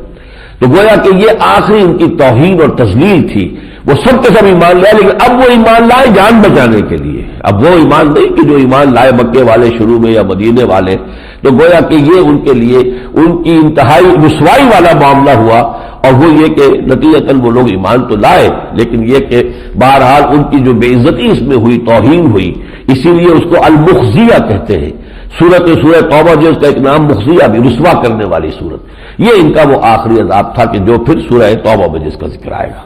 Speaker 1: تو گویا کہ یہ آخری ان کی توہین اور تذلیل تھی۔ وہ سب کے سب ایمان لائے، لیکن اب وہ ایمان لائے جان بچانے کے لیے، اب وہ ایمان نہیں کہ جو ایمان لائے مکے والے شروع میں یا مدینے والے۔ تو گویا کہ یہ ان کے لیے ان کی انتہائی رسوائی والا معاملہ ہوا، اور وہ یہ کہ نتیجتاً وہ لوگ ایمان تو لائے، لیکن یہ کہ بہرحال ان کی جو بے عزتی اس میں ہوئی، توہین ہوئی، اسی لیے اس کو المخزیہ کہتے ہیں سورہ توبہ جو اس کا ایک نام مخزیہ بھی، رسوا کرنے والی صورت، یہ ان کا وہ آخری عذاب تھا کہ جو پھر سورہ توبہ میں جس کا ذکر آئے گا۔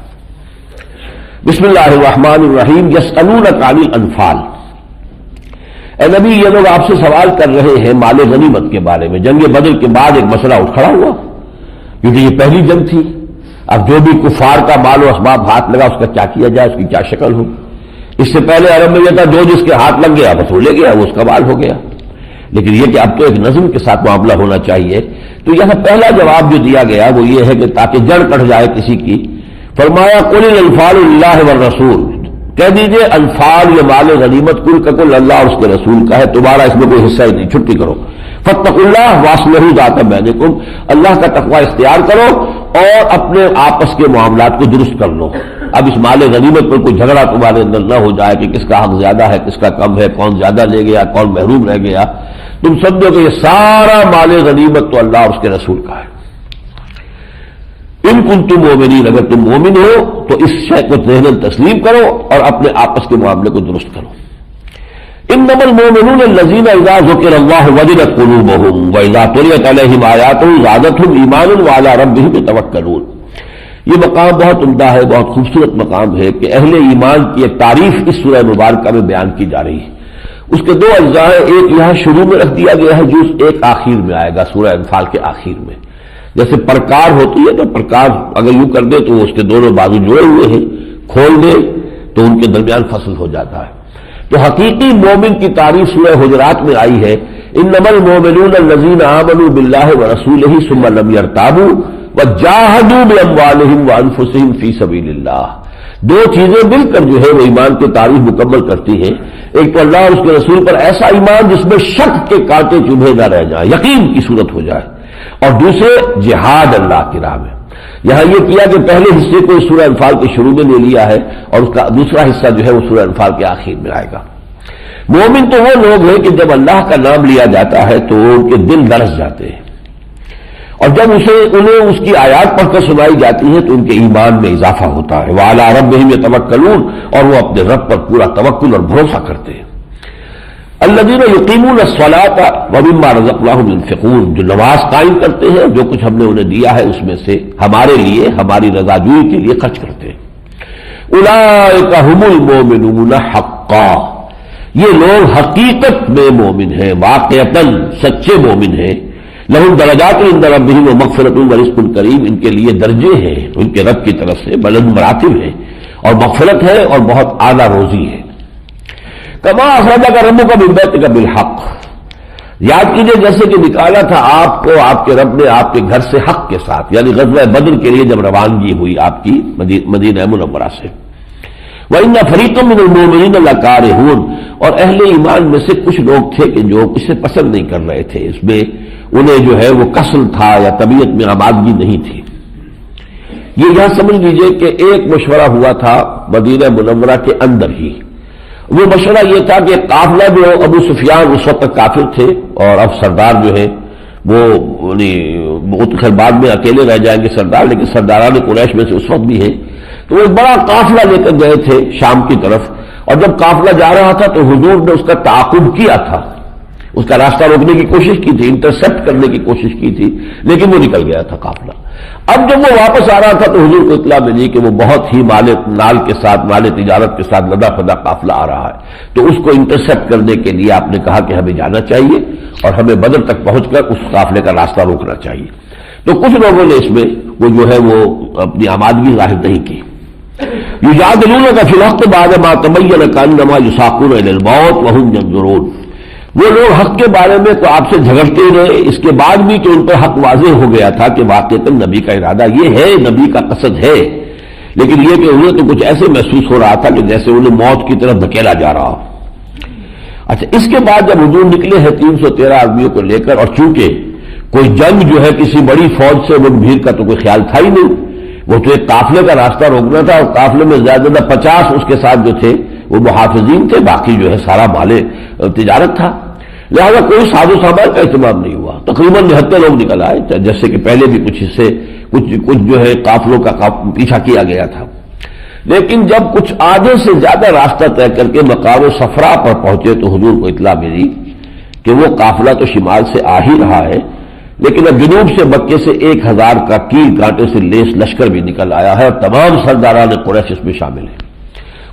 Speaker 1: بسم اللہ الرحمن الرحیم۔ یسألونک عن الانفال، اے نبی یہ لوگ آپ سے سوال کر رہے ہیں مال غنیمت کے بارے میں۔ جنگ بدر کے بعد ایک مسئلہ اٹھ کھڑا ہوا کیونکہ یہ پہلی جنگ تھی، اب جو بھی کفار کا مال و اسباب ہاتھ لگا اس کا کیا کیا جائے، اس کی کیا شکل ہو۔ اس سے پہلے عرب میں یہ تھا جو جس کے ہاتھ لگ گیا بس وہ لے گیا، وہ اس کا مال ہو گیا، لیکن یہ کہ اب تو ایک نظم کے ساتھ معاملہ ہونا چاہیے۔ تو یہاں پہلا جواب جو دیا گیا وہ یہ ہے کہ تاکہ جڑ کٹ جائے کسی کی، فرمایا قل الانفال للہ والرسول، کہہ دیجئے انفال یہ مال غنیمت کل کا کل اللہ اور اس کے رسول کا ہے، تمہارا اس میں کوئی حصہ ہی نہیں، چھٹی کرو۔ فاتقوا اللہ واصلحوا ذات بینکم، اللہ کا تقوی اختیار کرو اور اپنے آپس کے معاملات کو درست کر لو۔ اب اس مال غنیمت پر کوئی جھگڑا تمہارے اندر نہ ہو جائے کہ کس کا حق زیادہ ہے کس کا کم ہے، کون زیادہ لے گیا کون محروم رہ گیا۔ تم سمجھو کہ یہ سارا مال غنیمت تو اللہ اور اس کے رسول کا ہے۔ ان کنتم مومنین، اگر تم مومن ہو تو اس شے کو ذہناً تسلیم کرو اور اپنے آپس کے معاملے کو درست کرو۔ انما المؤمنون الذین اذا ذکر اللہ وجلت قلوبهم واذا تلیت علیہم آیاتہ زادتهم ایمانا وعلی ربهم یتوکلون۔ یہ مقام بہت عمدہ ہے، بہت خوبصورت مقام ہے کہ اہل ایمان کی ایک تعریف اس سورہ مبارکہ میں بیان کی جا رہی ہے۔ اس کے دو اجزاء ہیں، ایک یہاں شروع میں رکھ دیا گیا ہے، جو ایک آخر میں آئے گا سورہ انفال کے آخر میں۔ جیسے پرکار ہوتی ہے تو پرکار اگر یوں کر دے تو اس کے دونوں بازو جوڑے ہوئے ہیں، کھول دے تو ان کے درمیان فصل ہو جاتا ہے۔ تو حقیقی مومن کی تعریف سورہ حجرات میں آئی ہے، انما المؤمنون الذین آمنوا باللہ ورسولہ ثم لم یرتابوا وجاہدوا باموالہم وانفسہم فی سبیل اللہ۔ دو چیزیں مل کر جو ہے وہ ایمان کی تعریف مکمل کرتی ہیں، ایک تو اللہ اور اس کے رسول پر ایسا ایمان جس میں شک کے کانٹے چبھے نہ رہ جائیں، یقین کی صورت ہو جائے، اور دوسرے جہاد اللہ کی راہ میں۔ یہاں یہ کیا کہ پہلے حصے کو سورہ انفال کے شروع میں لے لیا ہے اور اس کا دوسرا حصہ جو ہے وہ سورہ انفال کے آخر میں آئے گا۔ مومن تو وہ لوگ ہیں کہ جب اللہ کا نام لیا جاتا ہے تو ان کے دل لرز جاتے ہیں، اور جب انہیں اس کی آیات پڑھ کر سنائی جاتی ہے تو ان کے ایمان میں اضافہ ہوتا ہے۔ وعلی ربہم یتوکلون، اور وہ اپنے رب پر پورا توکل اور بھروسہ کرتے ہیں۔ الذین یقیمون الصلاۃ ومما رزقناہم ينفقون، جو نماز قائم کرتے ہیں، جو کچھ ہم نے انہیں دیا ہے اس میں سے ہمارے لیے، ہماری رضا جوئی کے لیے خرچ کرتے ہیں۔ اولئک ھم المؤمنون حقا، یہ لوگ حقیقت میں مومن ہیں، واقعتاً سچے مومن ہیں۔ لہم درجات عند ربہم ومغفرۃ ورزق کریم، ان کے لیے درجے ہیں ان کے رب کی طرف سے، بلند مراتب ہیں اور مغفرت ہے اور بہت اعلیٰ روزی ہے۔ کما اخرجک ربک من بیتک بالحق، یاد کیجئے جیسے کہ نکالا تھا آپ کو آپ کے رب نے آپ کے گھر سے حق کے ساتھ، یعنی غزوہ بدر کے لیے جب روانگی ہوئی آپ کی مدینہ منورہ سے۔ وَإِنَّ فَرِيقًا مِّنَ الْمُؤْمِنِينَ لَكَارِهُونَ، اور اہل ایمان میں سے کچھ لوگ تھے کہ جو اسے پسند نہیں کر رہے تھے، اس میں انہیں جو ہے وہ کسل تھا یا طبیعت میں آمادگی نہیں تھی۔ یہ یہاں سمجھ لیجئے کہ ایک مشورہ ہوا تھا مدینہ منورہ کے اندر ہی، وہ مشورہ یہ تھا کہ قافلہ جو ابو سفیان اس وقت کافر تھے اور اب سردار جو ہے وہ خیر بعد میں اکیلے رہ جائیں گے سردار، لیکن سرداران قریش میں سے اس وقت بھی ہے، تو وہ ایک بڑا قافلہ لے کر گئے تھے شام کی طرف، اور جب قافلہ جا رہا تھا تو حضور نے اس کا تعاقب کیا تھا، اس کا راستہ روکنے کی کوشش کی تھی، انٹرسپٹ کرنے کی کوشش کی تھی، لیکن وہ نکل گیا تھا قافلہ۔ اب جب وہ واپس آ رہا تھا تو حضور کو اطلاع ملی کہ وہ بہت ہی مال کے ساتھ، مال تجارت کے ساتھ لدا فدا قافلہ آ رہا ہے، تو اس کو انٹرسپٹ کرنے کے لیے آپ نے کہا کہ ہمیں جانا چاہیے اور ہمیں بدر تک پہنچ کر اس قافلے کا راستہ روکنا چاہیے۔ تو کچھ لوگوں نے اس میں وہ جو ہے وہ اپنی آمادگی ظاہر نہیں کی۔ یجادلونک فی الحق بعد ما تبین کانما یساقون الی الموت وهم ینظرون، وہ لوگ حق کے بارے میں تو آپ سے جھگڑتے رہے، اس کے بعد بھی کہ ان پر حق واضح ہو گیا تھا کہ واقعتاً نبی کا ارادہ یہ ہے، نبی کا قصد ہے، لیکن یہ کہ انہیں تو کچھ ایسے محسوس ہو رہا تھا کہ جیسے انہیں موت کی طرف دھکیلا جا رہا ہو۔ اچھا، اس کے بعد جب حضور نکلے ہیں 313 آدمیوں کو لے کر، اور چونکہ کوئی جنگ جو ہے کسی بڑی فوج سے ملک بھیڑ کا تو کوئی خیال تھا ہی نہیں، وہ تو ایک قافلے کا راستہ روکنا تھا، اور قافلے میں زیادہ 50 اس کے ساتھ جو تھے وہ محافظین تھے، باقی جو ہے سارا مال تجارت تھا، لہذا کوئی ساز و سامان کا اہتمام نہیں ہوا، تقریباً 79 لوگ نکل آئے، جیسے کہ پہلے بھی کچھ حصے کچھ جو ہے قافلوں کا پیچھا کیا گیا تھا۔ لیکن جب کچھ آدھے سے زیادہ راستہ طے کر کے مقام صفرا پر پہنچے تو حضور کو اطلاع ملی کہ وہ قافلہ تو شمال سے آ ہی رہا ہے، لیکن اب جنوب سے مکے سے 1000 کا کیل کانٹے سے لیس لشکر بھی نکل آیا ہے، اور تمام سرداران قریش اس میں شامل ہیں۔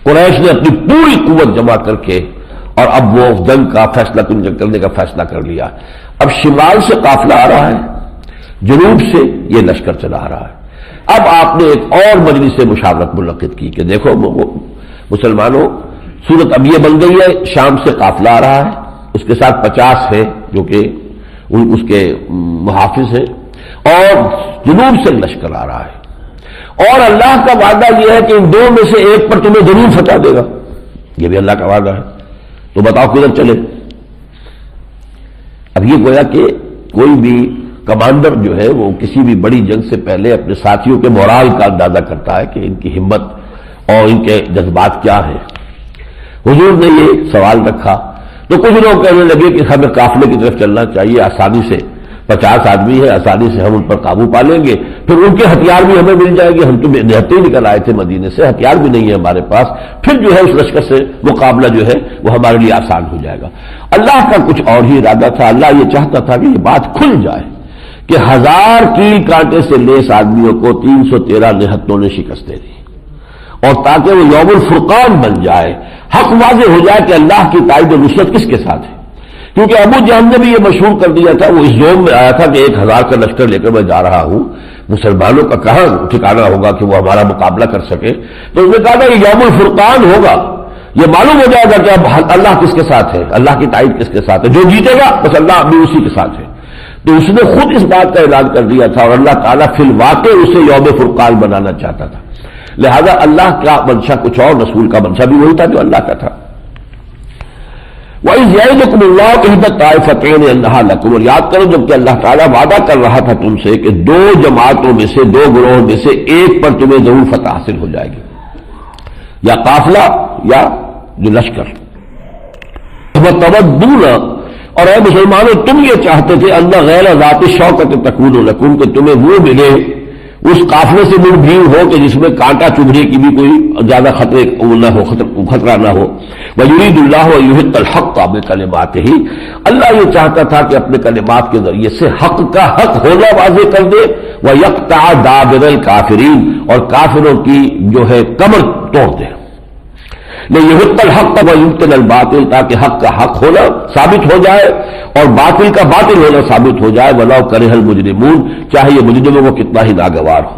Speaker 1: قریش نے اپنی پوری قوت جمع کر کے اور اب وہ جنگ کا فیصلہ جنگ کرنے کا فیصلہ کر لیا۔ اب شمال سے قافلہ آ رہا ہے، جنوب سے یہ لشکر چلا آ رہا ہے۔ اب آپ نے ایک اور مجلس مشاورت منعقد کی کہ دیکھو مسلمانوں، صورت اب یہ بن گئی ہے، شام سے قافلہ آ رہا ہے، اس کے ساتھ 50 ہے جو کہ اس کے محافظ ہیں، اور جنوب سے لشکر آ رہا ہے، اور اللہ کا وعدہ یہ ہے کہ ان دو میں سے ایک پر تمہیں ضرور فتح دے گا، یہ بھی اللہ کا وعدہ ہے، تو بتاؤ کدھر چلے؟ اب یہ گویا کہ کوئی بھی کمانڈر جو ہے وہ کسی بھی بڑی جنگ سے پہلے اپنے ساتھیوں کے مورال کا اندازہ کرتا ہے کہ ان کی ہمت اور ان کے جذبات کیا ہیں۔ حضور نے یہ سوال رکھا تو کچھ لوگ کہنے لگے کہ ہمیں قافلے کی طرف چلنا چاہیے، آسانی سے 50 آدمی ہیں، آسانی سے ہم ان پر قابو پا لیں گے، پھر ان کے ہتھیار بھی ہمیں مل جائیں گے، ہم تو نہتے ہی نکل آئے تھے مدینے سے، ہتھیار بھی نہیں ہے ہمارے پاس، پھر جو ہے اس لشکر سے مقابلہ جو ہے وہ ہمارے لیے آسان ہو جائے گا۔ اللہ کا کچھ اور ہی ارادہ تھا، اللہ یہ چاہتا تھا کہ یہ بات کھل جائے کہ 1000 کیل کانٹے سے لیس آدمیوں کو 313 نہتوں نے شکست دے دی، اور تاکہ وہ یوم الفرقان بن جائے، حق واضح ہو جائے کہ اللہ کی تائید و نصرت کس کے ساتھ ہے۔ کیونکہ ابو جہل نے بھی یہ مشہور کر دیا تھا، وہ اس زوم میں آیا تھا کہ 1000 کا لشکر لے کر میں جا رہا ہوں، مسلمانوں کا کہاں ٹھکانا ہوگا کہ وہ ہمارا مقابلہ کر سکے، تو اس نے کہا کہ یہ یوم الفرقان ہوگا، یہ معلوم ہو جائے گا کہ اب اللہ کس کے ساتھ ہے، اللہ کی تائید کس کے ساتھ ہے، جو جیتے گا بس اللہ بھی اسی کے ساتھ ہے۔ تو اس نے خود اس بات کا اعلان کر دیا تھا، اور اللہ تعالیٰ فی الواقع اسے یوم فرقان بنانا چاہتا تھا، لہذا اللہ کا منشا کچھ اور، رسول کا منشا بھی وہی تھا جو اللہ کا تھا۔ وَإِذْ يَعِدُكُمُ اللَّهُ إِحْدَى الطَّائِفَتَيْنِ أَنَّهَا لَكُمْ، اور یاد کرو جب کہ اللہ تعالیٰ وعدہ کر رہا تھا تم سے کہ دو جماعتوں میں سے، دو گروہوں میں سے ایک پر تمہیں ضرور فتح حاصل ہو جائے گی، یا قافلہ یا جو لشکر۔ وَتَوَدُّونَ، اور اے مسلمانوں تم یہ چاہتے تھے، أَنَّ غَيْرَ ذَاتِ الشَّوْكَةِ تَكُونُ لَكُمْ، کہ تمہیں وہ ملے اس قافلے سے مڑ بھیڑ ہو کہ جس میں کانٹا چبھنے کی بھی کوئی زیادہ خطرہ نہ ہو۔ وَيُرِيدُ اللَّهُ أَن يُحِقَّ الْحَقَّ بِكَلِمَاتِهِ، اللہ یہ چاہتا تھا کہ اپنے کلمات کے ذریعے سے حق کا حق ہونا واضح کر دے، وَيَقْطَعَ دَابِرَ الْكَافِرِينَ، اور کافروں کی جو ہے کمر توڑ دے۔ لِيُحِقَّ الْحَقَّ وَيُبْطِلَ الْبَاطِلَ، تاکہ حق کا حق ہونا ثابت ہو جائے اور باطل کا باطل ہونا ثابت ہو جائے، وَلَوْ كَرِهَ الْمُجْرِمُونَ، چاہے یہ مجرموں کو کتنا ہی ناگوار ہو۔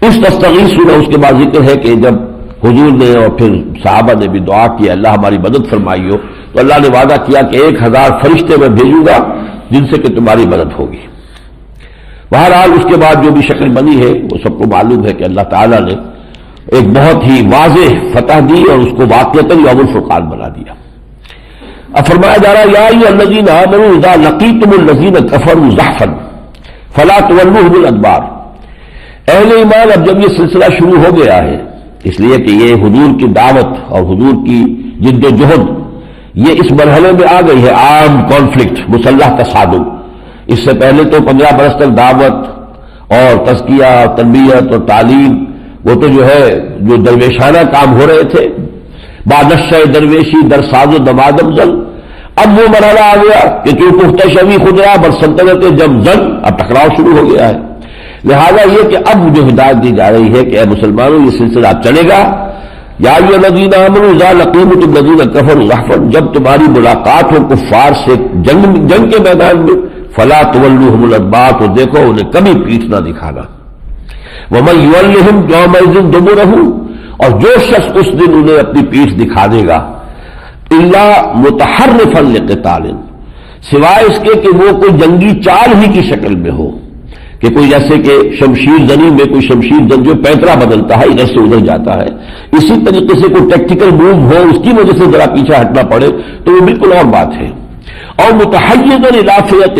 Speaker 1: اس تستغیثون، اس کے بعد ذکر ہے کہ جب حضور نے اور پھر صحابہ نے بھی دعا کی اللہ ہماری مدد فرمائی ہو، تو اللہ نے وعدہ کیا کہ 1000 فرشتے میں بھیجوں گا جن سے کہ تمہاری مدد ہوگی۔ بہرحال اس کے بعد جو بھی شکل بنی ہے وہ سب کو معلوم ہے کہ اللہ تعالیٰ نے ایک بہت ہی واضح فتح دی اور اس کو واقعتاً یوم الفرقان بنا دیا۔ اب فرمایا جا رہا ہے یا ایھا الذین آمنوا اذا لقیتم الذین کفروا زحفا فلا تولوهم الادبار، اہل ایمان اب جب یہ سلسلہ شروع ہو گیا ہے، اس لیے کہ یہ حضور کی دعوت اور حضور کی جد و جہد یہ اس مرحلے میں آ گئی ہے، عام کانفلکٹ، مسلح تصادم۔ اس سے پہلے تو 15 برس تک دعوت اور تزکیہ تربیت اور تعلیم وہ تو جو ہے جو درویشانہ کام ہو رہے تھے، بادشاہ درویشی در ساز و دمادم زن۔ اب وہ مرحلہ آ گیا کہ جو پختہ شوی خدرا بر سلطنت جم زن، اب ٹکراؤ شروع ہو گیا ہے۔ لہذا یہ کہ اب جو ہدایت دی جا رہی ہے کہ اے مسلمانوں یہ سلسلہ چلے گا، یا ایھا الذین آمنوا اذا لقیتم الذین کفروا زحفا، جب تمہاری ملاقات ہو کفار سے جنگ کے میدان میں، فلا تولوهم الادبار، تو دیکھو انہیں کبھی پیٹھ نہ دکھانا۔ ومن یولہم یومئذ دبرہ، اور جو شخص اس دن انہیں اپنی پیٹھ دکھا دے گا، الا متحرفا لقتال، سوائے اس کے کہ وہ کوئی جنگی چال ہی کی شکل میں ہو، کہ کوئی جیسے کہ شمشیر زنی میں کوئی شمشیر زن جو پیترا بدلتا ہے ادھر سے ادھر جاتا ہے، اسی طریقے سے کوئی ٹیکٹیکل موو ہو اس کی وجہ سے ذرا پیچھے ہٹنا پڑے تو وہ بالکل اور بات ہے۔ اور متحیزا الی فئۃ،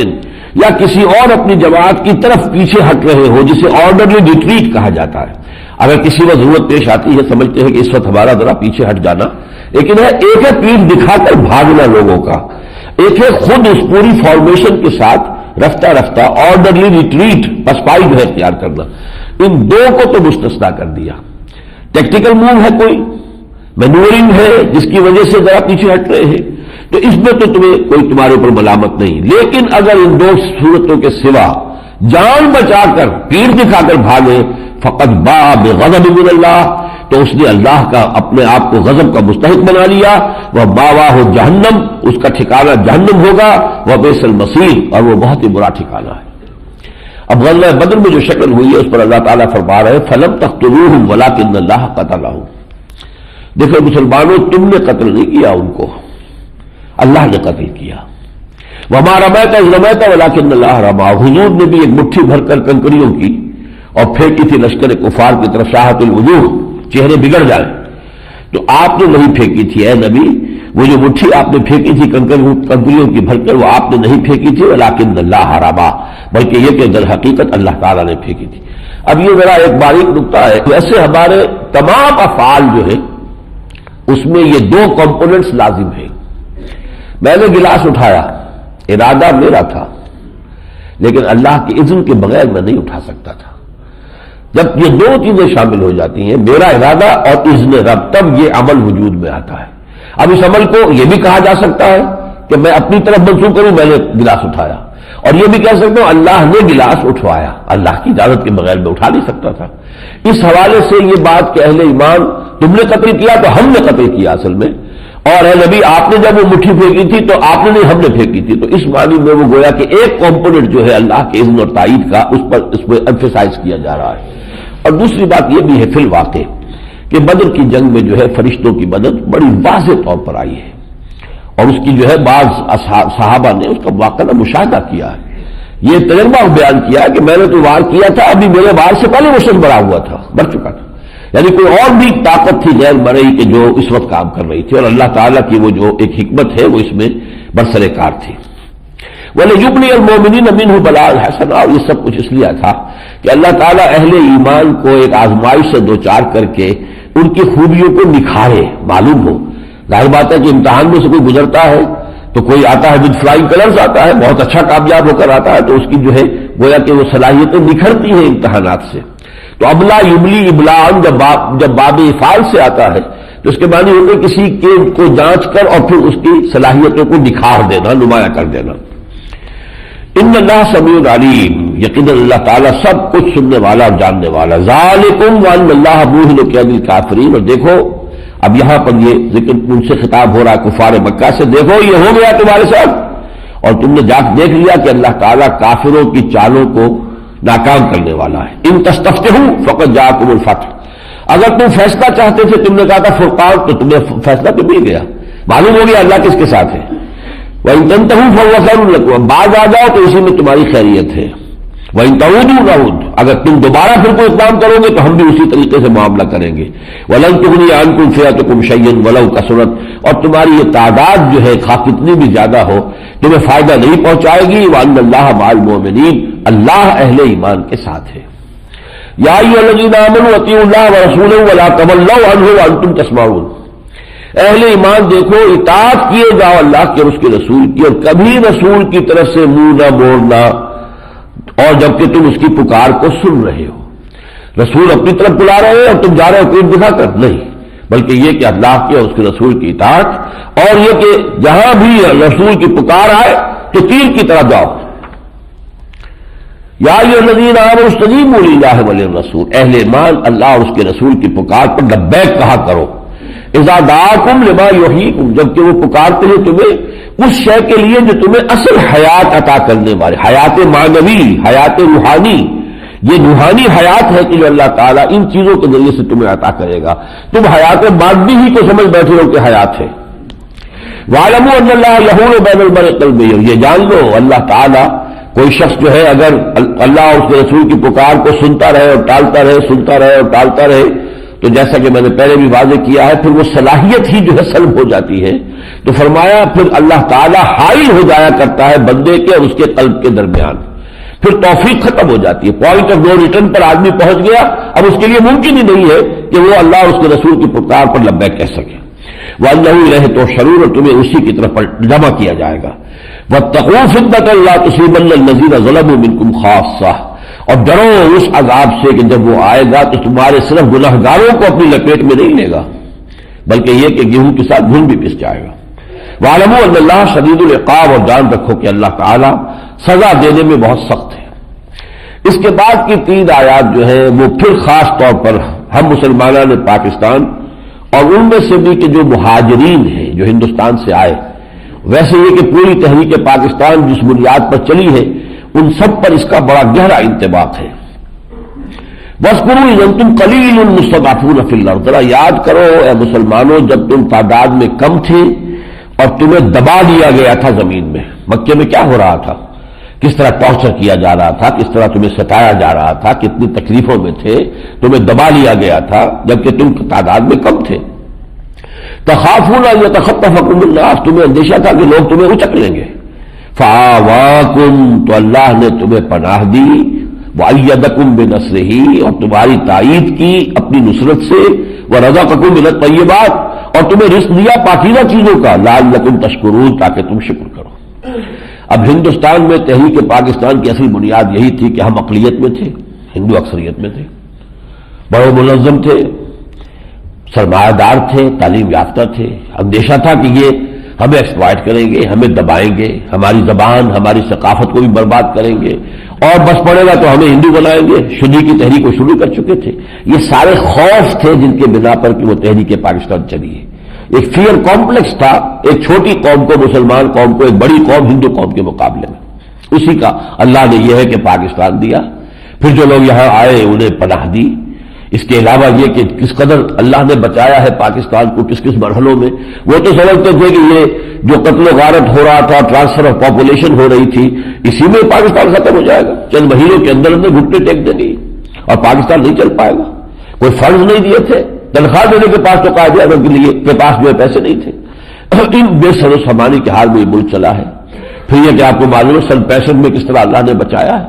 Speaker 1: یا کسی اور اپنی جماعت کی طرف پیچھے ہٹ رہے ہو، جسے آرڈرلی ریٹریٹ کہا جاتا ہے۔ اگر کسی میں ضرورت پیش آتی ہے، سمجھتے ہیں کہ اس وقت ہمارا ذرا پیچھے ہٹ جانا، لیکن ایک ہے پیٹھ دکھا کر بھاگنا لوگوں کا، ایک ہے خود اس پوری فارمیشن کے ساتھ رفتہ رفتہ آرڈرلی ریٹریٹ پسپائی جو ہے اختیار کرنا۔ ان دو کو تو مستثنا کر دیا۔ ٹیکٹیکل موو ہے کوئی مینورنگ ہے جس کی وجہ سے ذرا پیچھے ہٹ رہے ہیں، تو اس میں تو تمہیں کوئی تمہارے اوپر ملامت نہیں. لیکن اگر ان دو صورتوں کے سوا جان بچا کر پیٹھ دکھا کر بھاگے فقط باء بغضب من اللہ، تو اس نے اللہ کا اپنے آپ کو غضب کا مستحق بنا لیا. وہ مأواہ جہنم، اس کا ٹھکانہ جہنم ہوگا. وبئس المصیر، اور وہ بہت ہی برا ٹھکانہ ہے. اب غزوہ بدر میں جو شکل ہوئی ہے اس پر اللہ تعالیٰ فرما رہے فلم تقتلوہم ولکن اللہ قتلہم. دیکھو مسلمانوں، تم نے قتل نہیں کیا ان کو، اللہ نے قتل کیا. وما رمیت اذ رمیت ولکن اللہ رمی. حضور نے بھی ایک مٹھی بھر کر کنکریوں کی اور پھینکی تھی لشکر کفار کی طرف، شاہت الوجوہ، چہرے بگڑ جائیں، تو آپ نے نہیں پھینکی تھی اے نبی. وہ جو مٹھی آپ نے پھینکی تھی کنکریوں کی بھر کر، وہ آپ نے نہیں پھینکی تھی ولکن اللہ رمی، بلکہ یہ کہ در حقیقت اللہ تعالیٰ نے پھینکی تھی. اب یہ ذرا ایک باریک نکتہ ہے. ویسے ہمارے تمام افعال جو ہے اس میں یہ دو کمپوننٹس لازم ہیں. میں نے گلاس اٹھایا، ارادہ میرا تھا، لیکن اللہ کی اذن کے بغیر میں نہیں اٹھا سکتا تھا. جب یہ دو چیزیں شامل ہو جاتی ہیں، میرا ارادہ اور اذن رب، تب یہ عمل وجود میں آتا ہے. اب اس عمل کو یہ بھی کہا جا سکتا ہے کہ میں اپنی طرف منسوخ کروں، میں نے گلاس اٹھایا، اور یہ بھی کہہ سکتا ہوں اللہ نے گلاس اٹھوایا، اللہ کی اجازت کے بغیر میں اٹھا نہیں سکتا تھا. اس حوالے سے یہ بات کہ اہل ایمان تم نے قتل کیا تو ہم نے قتل کیا اصل میں، اور اے نبی آپ نے جب وہ مٹھی پھینکی تھی تو آپ نے نہیں، ہم نے پھینکی تھی. تو اس معنی میں وہ گویا کہ ایک کمپوننٹ جو ہے اللہ کے اذن اور تائید کا، اس پر ایمفیسائز کیا جا رہا ہے. اور دوسری بات یہ بھی ہے فی الواقع کہ بدر کی جنگ میں جو ہے فرشتوں کی مدد بڑی واضح طور پر آئی ہے، اور اس کی جو ہے بعض صحابہ نے اس کا واقعہ مشاہدہ کیا ہے. یہ تجربہ بیان کیا کہ میں نے تو وار کیا تھا، ابھی میرے وار سے پہلے وہ شخص بڑا ہوا تھا، مر چکا تھا. یعنی کوئی اور بھی طاقت تھی غیر مرئی کہ جو اس وقت کام کر رہی تھی، اور اللہ تعالیٰ کی وہ جو ایک حکمت ہے وہ اس میں برسر کار تھی. وَلِيُبْلِيَ الْمُؤْمِنِينَ مِنْهُ بَلَاءً حَسَنًا. اور یہ سب کچھ اس لیے تھا کہ اللہ تعالیٰ اہل ایمان کو ایک آزمائش سے دوچار کر کے ان کی خوبیوں کو نکھارے، معلوم ہو. ظاہر بات ہے کہ امتحان میں سے کوئی گزرتا ہے تو کوئی آتا ہے ود فلائنگ کلرز آتا ہے، بہت اچھا کامیاب ہو کر آتا ہے، تو اس کی جو ہے گویا کہ وہ صلاحیتیں نکھرتی ہیں امتحانات سے. تو ابلا یبلی ابلاً جب باب افعال سے آتا ہے تو اس کے معنی ہوتے کسی کے کو جانچ کر اور پھر اس کی صلاحیتوں کو نکھار دینا، نمایاں کر دینا. ان اللہ سمیع علیم، یقیناً اللہ تعالیٰ سب کچھ سننے والا اور جاننے والا. ذالکم وان اللہ موہن کید الکافرین. اور دیکھو اب یہاں پر یہ ذکر ان سے خطاب ہو رہا ہے کفار مکہ سے، دیکھو یہ ہو گیا تمہارے ساتھ، اور تم نے جا کے دیکھ لیا کہ اللہ تعالیٰ کافروں کی چالوں کو ناکام کرنے والا ہے. ان تستفتحوا فقد جاءکم الفتح. اگر تم فیصلہ چاہتے تھے، تم نے کہا تھا فرقان، تو تمہیں فیصلہ تو مل گیا، معلوم ہو گیا اللہ کس کے ساتھ ہے. وَإِن تَنْتَهُوا فَهُوَ خَيْرٌ لَكُمْ. باز آ جاؤ تو اسی میں تمہاری خیریت ہے. وَإِن تَعُودُوا نَعُودْ. اگر تم دوبارہ پھر کوئی اقدام کرو گے تو ہم بھی اسی طریقے سے معاملہ کریں گے. وَلَن تُغْنِيَ عَنْكُمْ فِئَتُكُمْ شَيْئًا وَلَوْ كَثُرَتْ. اور تمہاری یہ تعداد جو ہے خواہ کتنی بھی زیادہ ہو تمہیں فائدہ نہیں پہنچائے گی. وَأَنَّ اللَّهَ مَعَ الْمُؤْمِنِينَ. اللہ اہل ایمان کے ساتھ ہے. یا ایھا الذین آمنوا اطیعوا اللہ ورسولہ ولا تولوا عنہ وانتم تسمعون. اہل ایمان دیکھو، اطاعت کیے جاؤ اللہ کے اور اس کے رسول کی، اور کبھی رسول کی طرف سے منہ نہ موڑنا، اور جبکہ تم اس کی پکار کو سن رہے ہو. رسول اپنی طرف بلا رہے ہیں اور تم جا رہے ہو پیٹ دکھا کر، نہیں، بلکہ یہ کہ اللہ کے اور اس کے رسول کی اطاعت، اور یہ کہ جہاں بھی رسول کی پکار آئے تو تیر کی طرح جاؤ. یا ایھا الذین آمنوا استجیبوا للہ وللرسول. اہل ایمان اللہ اور اس کے رسول کی پکار پر لبیک کہا کرو. اذا دعاکم لما یحییکم. جبکہ وہ پکارتے ہیں تمہیں اس شے کے لیے جو تمہیں اصل حیات عطا کرنے والے، حیات معنوی، حیات روحانی. یہ روحانی حیات ہے کہ جو اللہ تعالیٰ ان چیزوں کے ذریعے سے تمہیں عطا کرے گا. تم حیات مادی ہی کو سمجھ بیٹھے ہو کہ حیات ہے. وَاعْلَمُوا أَنَّ اللَّهَ يَحُولُ بَيْنَ الْمَرْءِ وَقَلْبِهِ. یہ جان لو اللہ تعالیٰ، کوئی شخص جو ہے اگر اللہ اور اس کے رسول کی پکار کو سنتا رہے اور ٹالتا رہے، سنتا رہے اور ٹالتا رہے، تو جیسا کہ میں نے پہلے بھی واضح کیا ہے، پھر وہ صلاحیت ہی جو ہے سلب ہو جاتی ہے. تو فرمایا پھر اللہ تعالیٰ حائل ہو جایا کرتا ہے بندے کے اور اس کے قلب کے درمیان. پھر توفیق ختم ہو جاتی ہے. پوائنٹ آف نو ریٹرن پر آدمی پہنچ گیا، اب اس کے لیے ممکن ہی نہیں ہے کہ وہ اللہ اور اس کے رسول کی پکار پر لبیک کہہ سکے. وَأَنَّهُ إِلَيْهِ تُحْشَرُونَ. اور تمہیں اسی کی طرف جمع کیا جائے گا. وَاتَّقُوا فِتْنَةً لَا تُصِيبَنَّ الَّذِينَ ظَلَمُوا مِنكُمْ خَاصَّةً. اور ڈرو اس عذاب سے کہ جب وہ آئے گا تو تمہارے صرف گناہگاروں کو اپنی لپیٹ میں نہیں لے گا. بلکہ یہ کہ گیہوں کے ساتھ گھن بھی پس جائے گا۔ وَاعْلَمُوا أَنَّ اللَّهَ شَدِيدُ الْعِقَابِ، اور جان رکھو کہ اللہ تعالیٰ سزا دینے میں بہت سخت ہے۔ اس کے بعد کی 3 آیات جو ہیں وہ پھر خاص طور پر ہم مسلمانوں نے پاکستان اور ان میں سے بھی کہ جو مہاجرین ہیں جو ہندوستان سے آئے، ویسے یہ کہ پوری تحریک پاکستان جس بنیاد پر چلی ہے ان سب پر اس کا بڑا گہرا انطباق ہے۔ وَاذْكُرُوا إِذْ أَنْتُمْ قَلِيلٌ مُسْتَضْعَفُونَ فِي الْأَرْضِ، ذرا یاد کرو اے مسلمانوں جب تم تعداد میں کم تھے اور تمہیں دبا دیا گیا تھا زمین میں۔ مکے میں کیا ہو رہا تھا، کس طرح ٹارچر کیا جا رہا تھا، کس طرح تمہیں ستایا جا رہا تھا، کتنی تکلیفوں میں تھے، تمہیں دبا لیا گیا تھا جبکہ تم تعداد میں کم تھے۔ تخافون ان يتخطفكم الناس، تمہیں اندیشہ تھا کہ لوگ تمہیں اچک لیں گے۔ فآواکم، تو اللہ نے تمہیں پناہ دی، وأیدکم بنصرہ، اور تمہاری تائید کی اپنی نصرت سے، ورزقکم من الطیبات، اور تمہیں رزق دیا پاکیزہ چیزوں کا، لعلکم تشکرون، تاکہ تم شکر کرو۔ اب ہندوستان میں تحریک پاکستان کی اصل بنیاد یہی تھی کہ ہم اقلیت میں تھے، ہندو اکثریت میں تھے، بڑے منظم تھے، سرمایہ دار تھے، تعلیم یافتہ تھے، اندیشہ تھا کہ یہ ہمیں ایکسپلائٹ کریں گے، ہمیں دبائیں گے، ہماری زبان ہماری ثقافت کو بھی برباد کریں گے، اور بس پڑے گا تو ہمیں ہندو بنائیں گے۔ شدی کی تحریک کو شروع کر چکے تھے۔ یہ سارے خوف تھے جن کے بنا پر کہ وہ تحریک پاکستان چلی ہے۔ ایک فیئر کمپلیکس تھا ایک چھوٹی قوم کو، مسلمان قوم کو، ایک بڑی قوم ہندو قوم کے مقابلے میں، اسی کا اللہ نے یہ ہے کہ پاکستان دیا۔ پھر جو لوگ یہاں آئے انہیں پناہ دی۔ اس کے علاوہ یہ کہ کس قدر اللہ نے بچایا ہے پاکستان کو کس کس مرحلوں میں۔ وہ تو سمجھتے تھے کہ یہ جو قتل و غارت ہو رہا تھا، ٹرانسفر آف پاپولیشن ہو رہی تھی، اسی میں پاکستان ختم ہو جائے گا، چند مہینوں کے اندر اندر گھٹنے ٹیک دیں گے اور پاکستان نہیں چل پائے گا۔ کوئی فنڈز نہیں دیے تھے، تنخواہ دینے کے پاس تو قائد اعظم کے لیے کے پاس جو ہے پیسے نہیں تھے۔ ان بے سر و سامانی کے حال میں یہ ملک چلا ہے۔ پھر یہ کہ آپ کو معلوم ہے سن 65 میں کس طرح اللہ نے بچایا ہے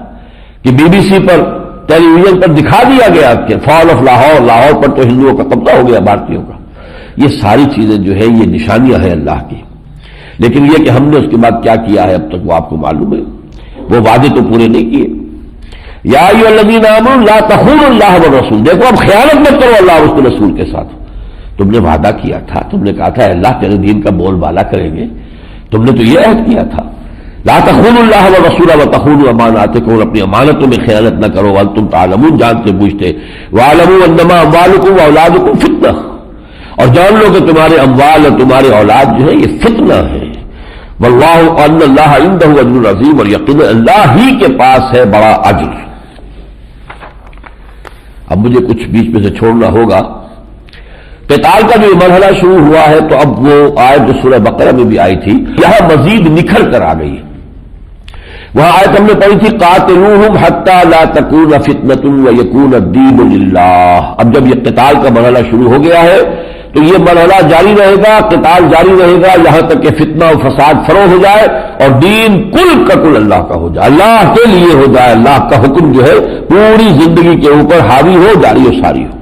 Speaker 1: کہ BBC پر ٹیلی ویژن پر دکھا دیا گیا کہ فال آف لاہور، لاہور پر تو ہندوؤں کا قبضہ ہو گیا، بھارتیوں کا۔ یہ ساری چیزیں جو ہے یہ نشانیاں ہیں اللہ کی، لیکن یہ کہ ہم نے اس کے بعد کیا کیا ہے اب تک وہ آپ کو معلوم ہے، وہ وعدے تو پورے نہیں کیے۔ یا ایھا الذین آمنوا لا تخونوا اللہ والرسول، دیکھو اب خیانت مت کرو اللہ اور اس کے رسول کے ساتھ۔ تم نے وعدہ کیا تھا، تم نے کہا تھا اللہ تیرے دین کا بول بالا کریں گے، تم نے تو یہ عہد کیا تھا لا تخونوا اللہ والرسول وتخونوا اماناتکم، اور اپنی امانتوں میں خیانت نہ کرو، وانتم تعلمون، جانتے بوجھتے، واعلموا انما اموالکم واولادکم فتنہ، اور جان لو کہ تمہارے اموال اور تمہارے اولاد جو ہے یہ فتنہ ہے، واللہ ان اللہ عنده اجر عظیم، اور یقینا اللہ ہی کے پاس ہے بڑا اجر۔ اب مجھے کچھ بیچ میں سے چھوڑنا ہوگا۔ قتال کا جو مرحلہ شروع ہوا ہے تو اب وہ آیت جو سورہ بقرہ میں بھی آئی تھی یہاں مزید نکھر کر آ گئی۔ وہاں آیت ہم نے پڑھی تھی قاتلوہم حتی لا تکون فتنۃ ویکون الدین للہ۔ اب جب یہ قتال کا مرحلہ شروع ہو گیا ہے تو یہ مرحلہ جاری رہے گا، قتال جاری رہے گا یہاں تک کہ فتنہ و فساد فروغ ہو جائے اور دین کل کا کل اللہ کا ہو جائے، اللہ کے لیے ہو جائے، اللہ کا حکم جو ہے پوری زندگی کے اوپر حاوی ہو، جاری و ساری ہو۔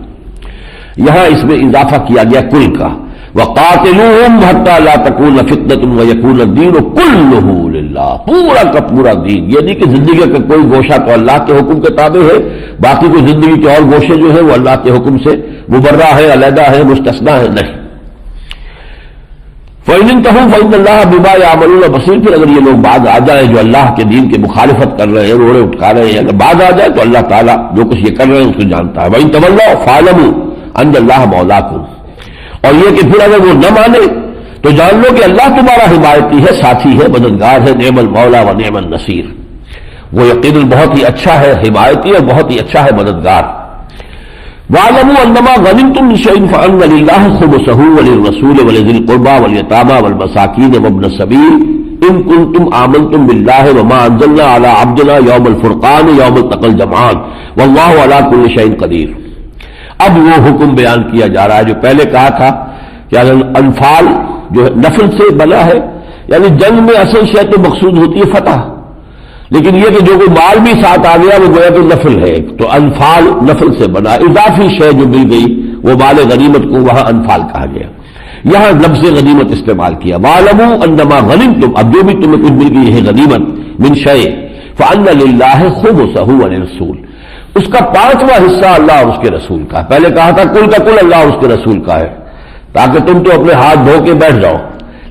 Speaker 1: یہاں اس میں اضافہ کیا گیا کل کا، وَقَاتِلُوهُمْ حَتَّى لَا تَكُونَ فِتْنَةٌ وَيَكُونَ الدِّينُ كُلُّهُ لِلَّهِ، پورا کا پورا دین، یہ نہیں کہ زندگی کا کوئی گوشہ تو اللہ کے حکم کے تابع ہے، باقی کوئی زندگی کے اور گوشے جو ہیں وہ اللہ کے حکم سے مبرہ ہے، علیحدہ ہے، مستثنیٰ ہے، نہیں۔ فَإِنِ انتَهُوا فَإِنَّ اللَّهَ بِمَا يَعْمَلُونَ بَصِيرٌ، پھر اگر یہ لوگ باز آ جائیں جو اللہ کے دین کی مخالفت کر رہے ہیں، روڑے اٹھا رہے ہیں، اگر باز آ جائے تو اللہ تعالیٰ جو کچھ یہ کر رہے ہیں اس کو جانتا ہے۔ وَإِن تَوَلَّوْا فَاعْلَمُوا أَنَّ اللَّهَ مَوْلَاكُمْ، اور یہ کہ پھر اگر وہ نہ مانے تو جان لو کہ اللہ تمہارا حمایتی ہے، ساتھی ہے، مددگار ہے، نعم المولا و نعم النصیر، وہ یقیناً بہت ہی اچھا ہے حمایتی اور بہت ہی اچھا ہے مددگار۔ وَاعْلَمُوا أَنَّمَا غَنِمْتُم مِّن شَيْءٍ فَأَنَّ لِلَّهِ خُمُسَهُ وَلِلرَّسُولِ وَلِذِي الْقُرْبَىٰ وَالْيَتَامَىٰ وَالْمَسَاكِينِ وَابْنِ السَّبِيلِ إِن كُنتُمْ آمَنتُم بِاللَّهِ وَمَا أَنزَلْنَا عَلَىٰ عَبْدِنَا يَوْمَ الْفُرْقَانِ يَوْمَ الْتَقَى الْجَمْعَانِ وَاللَّهُ عَلَىٰ كُلِّ شَيْءٍ قَدِيرٌ۔ اب وہ حکم بیان کیا جا رہا ہے جو پہلے کہا تھا کہ انفال جو نفل سے بنا ہے، یعنی جنگ میں اصل شے تو مقصود ہوتی ہے فتح، لیکن یہ کہ جو کوئی مال بھی ساتھ آ گیا وہ گویا کہ نفل ہے، تو انفال نفل سے بنا، اضافی شے جو مل گئی وہ مال غنیمت کو وہاں انفال کہا گیا، یہاں لفظ غنیمت استعمال کیا۔ وَاعْلَمُوا أَنَّمَا غَنِمْتُمْ، اب جو بھی تمہیں کچھ مل گئی ہے غنیمت من شَيْءٍ فَأَنَّ لِلَّهِ خُمُسَهُ وَلِلرَّسُولِ، اس کا 5واں حصہ اللہ اور اس کے رسول کا ہے۔ پہلے کہا تھا کل کا کل اللہ اور اس کے رسول کا ہے، تاکہ تم تو اپنے ہاتھ دھو کے بیٹھ جاؤ.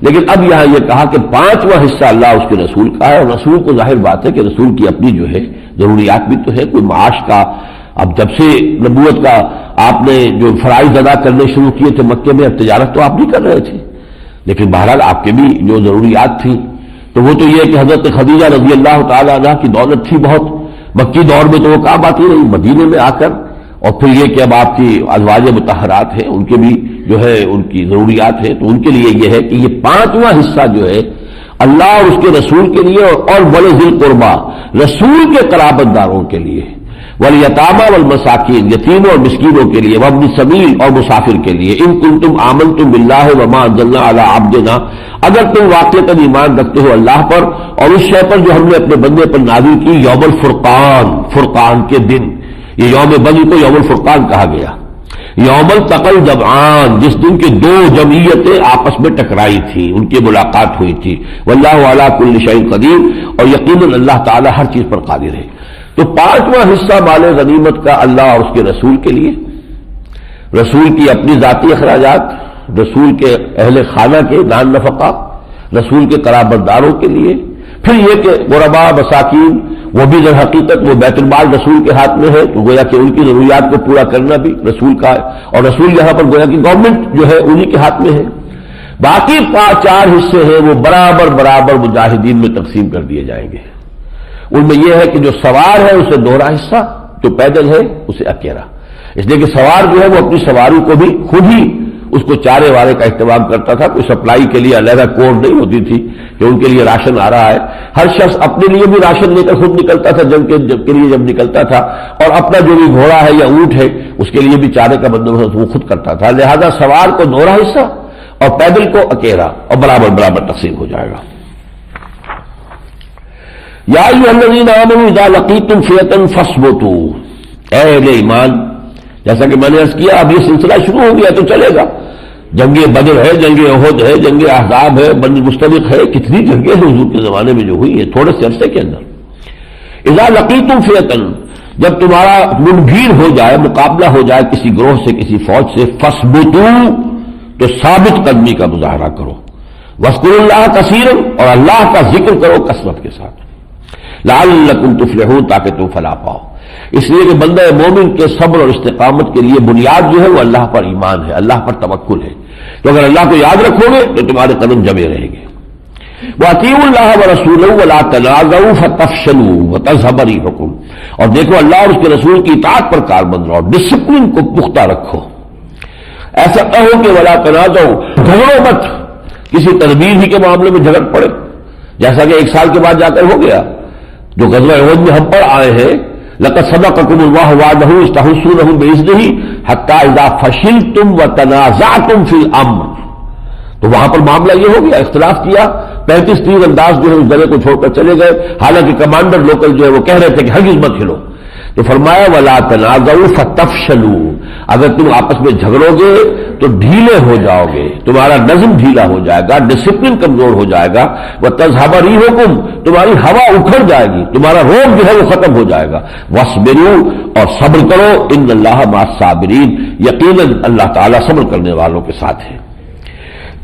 Speaker 1: لیکن اب یہاں یہ کہا کہ 5واں حصہ اللہ اس کے رسول کا ہے، اور رسول کو ظاہر بات ہے کہ رسول کی اپنی جو ہے ضروریات بھی تو ہے، کوئی معاش کا. اب جب سے نبوت کا آپ نے جو فرائض ادا کرنے شروع کیے تھے مکے میں، اب تجارت تو آپ نہیں کر رہے تھے، لیکن بہرحال آپ کے بھی جو ضروریات تھی تو وہ تو یہ کہ حضرت خدیجہ رضی اللہ تعالی عنہ کی دولت تھی بہت. مکی دور میں تو وہ کام آتی رہی، مدینے میں آ کر. اور پھر یہ کہ اب آپ کی ازواج مطہرات ہیں، ان کے بھی جو ہے ان کی ضروریات ہیں، تو ان کے لیے یہ ہے کہ یہ 5واں حصہ جو ہے اللہ اور اس کے رسول کے لیے، اور ولی ذی القربیٰ رسول کے قرابت داروں کے لیے، والیتامیٰ والمساکین یتیموں اور مسکینوں کے لیے، وابن السبیل اور مسافر کے لیے. ان کنتم آمنتم باللہ وما انزلنا علی عبدنا، اگر تم واقعتاً ایمان رکھتے ہو اللہ پر اور اس شے پر جو ہم نے اپنے بندے پر نازل کی، یوم الفرقان، فرقان کے دن. یہ یوم بدر کو یوم الفرقان کہا گیا. یوم التقى الجمعان، جس دن کے دو جمعیتیں آپس میں ٹکرائی تھی، ان کی ملاقات ہوئی تھی. واللہ علی کل شیء قدیر، اور یقیناً اللہ تعالی ہر چیز پر قادر ہے. تو 5واں حصہ مال غنیمت کا اللہ اور اس کے رسول کے لیے، رسول کی اپنی ذاتی اخراجات، رسول کے اہل خانہ کے نان نفقہ، رسول کے قرابت داروں کے لیے. پھر یہ کہ غرباء مساکین، وہ بھی در حقیقت وہ بیت المال رسول کے ہاتھ میں ہے، تو گویا کہ ان کی ضروریات کو پورا کرنا بھی رسول کا ہے، اور رسول یہاں پر گویا کہ گورنمنٹ جو ہے انہی کے ہاتھ میں ہے. باقی 4 حصے ہیں وہ برابر برابر مجاہدین میں تقسیم کر دیے جائیں گے. ان میں یہ ہے کہ جو سوار ہے اسے دوہرا حصہ، جو پیدل ہے اسے اکیلا. اس لیے کہ سوار جو ہے وہ اپنی سواری کو بھی خود ہی اس کو چارے وارے کا اہتمام کرتا تھا. کوئی سپلائی کے لیے علیحدہ کوڈ نہیں ہوتی تھی کہ ان کے لیے راشن آ رہا ہے. ہر شخص اپنے لیے بھی راشن لے کر خود نکلتا تھا جنگ کے لیے جب نکلتا تھا، اور اپنا جو بھی گھوڑا ہے یا اونٹ ہے اس کے لیے بھی چارے کا بندوبست وہ خود کرتا تھا. لہذا سوار کو دوہرا حصہ اور پیدل کو اکیلا، اور برابر برابر تقسیم ہو جائے گا. یا ایھا الذین آمنوا اذا لقیتم فئۃ فاثبتوا، اے اہل ایمان، جیسا کہ میں نے عرض کیا اب یہ سلسلہ شروع ہو گیا تو چلے گا. جنگ بدر ہے، جنگ احد ہے، جنگ احزاب ہے، بنی مستلق ہے، کتنی جنگیں ہیں حضور کے زمانے میں جو ہوئی ہیں تھوڑے سے عرصے کے اندر. اذا لقیتم فئۃ، جب تمہارا منبھیر ہو جائے، مقابلہ ہو جائے کسی گروہ سے، کسی فوج سے، فاثبتوا، تو ثابت قدمی کا مظاہرہ کرو. واذکروا اللہ کثیرا، اور اللہ کا ذکر کرو کثرت کے ساتھ. لعلکم تفلحون، تاکہ تم فلاح پاؤ. اس لیے کہ بندہ مومن کے صبر اور استقامت کے لیے بنیاد جو ہے وہ اللہ پر ایمان ہے، اللہ پر توکل ہے. تو اگر اللہ کو یاد رکھو گے تو تمہارے قدم جمے رہیں گے. وَأَطِيعُوا اللَّهَ وَرَسُولَهُ وَلَا تَنَازَعُوا فَتَفْشَلُوا وَتَذْهَبَ رِيحُكُمْ، اور دیکھو اللہ اور اس کے رسول کی اطاعت پر کاربند رہو، ڈسپلن کو پختہ رکھو. ایسا نہ ہو کہ وَلَا تَنَازَعُوا، جھگڑو مت، کسی تدبیر ہی کے معاملے میں جھگڑ پڑے، جیسا کہ 1 سال کے بعد جا کر ہو گیا. جو غزوہ احد میں ہم پر آئے ہیں، لَقَدْ صَدَقَكُمُ اللَّهُ وَعْدَهُ إِذْ تَحُسُّونَهُم بِإِذْنِهِ حَتَّىٰ إِذَا فَشِلْتُمْ وَتَنَازَعْتُمْ فِي الْأَمْرِ، تو وہاں پر معاملہ یہ ہو گیا، اختلاف کیا، 35 تیر انداز جو ہے اس جگہ کو چھوڑ کر چلے گئے، حالانکہ کمانڈر لوکل جو ہے وہ کہہ رہے تھے کہ ہرگز مت ہلو. تو فرمایا وَلَا تَنَازَعُوا فَتَفْشَلُوا، اگر تم آپس میں جھگڑو گے تو ڈھیلے ہو جاؤ گے، تمہارا نظم ڈھیلا ہو جائے گا، ڈسپلن کمزور ہو جائے گا. وَتَذْهَبَ رِيحُكُمْ، تمہاری ہوا اکھڑ جائے گی، تمہارا روب جو ہے وہ ختم ہو جائے گا. وَاصْبِرُوا، اور صبر کرو، إِنَّ اللَّهَ مَعَ الصَّابِرِينَ، یقیناً اللہ تعالیٰ صبر کرنے والوں کے ساتھ ہے.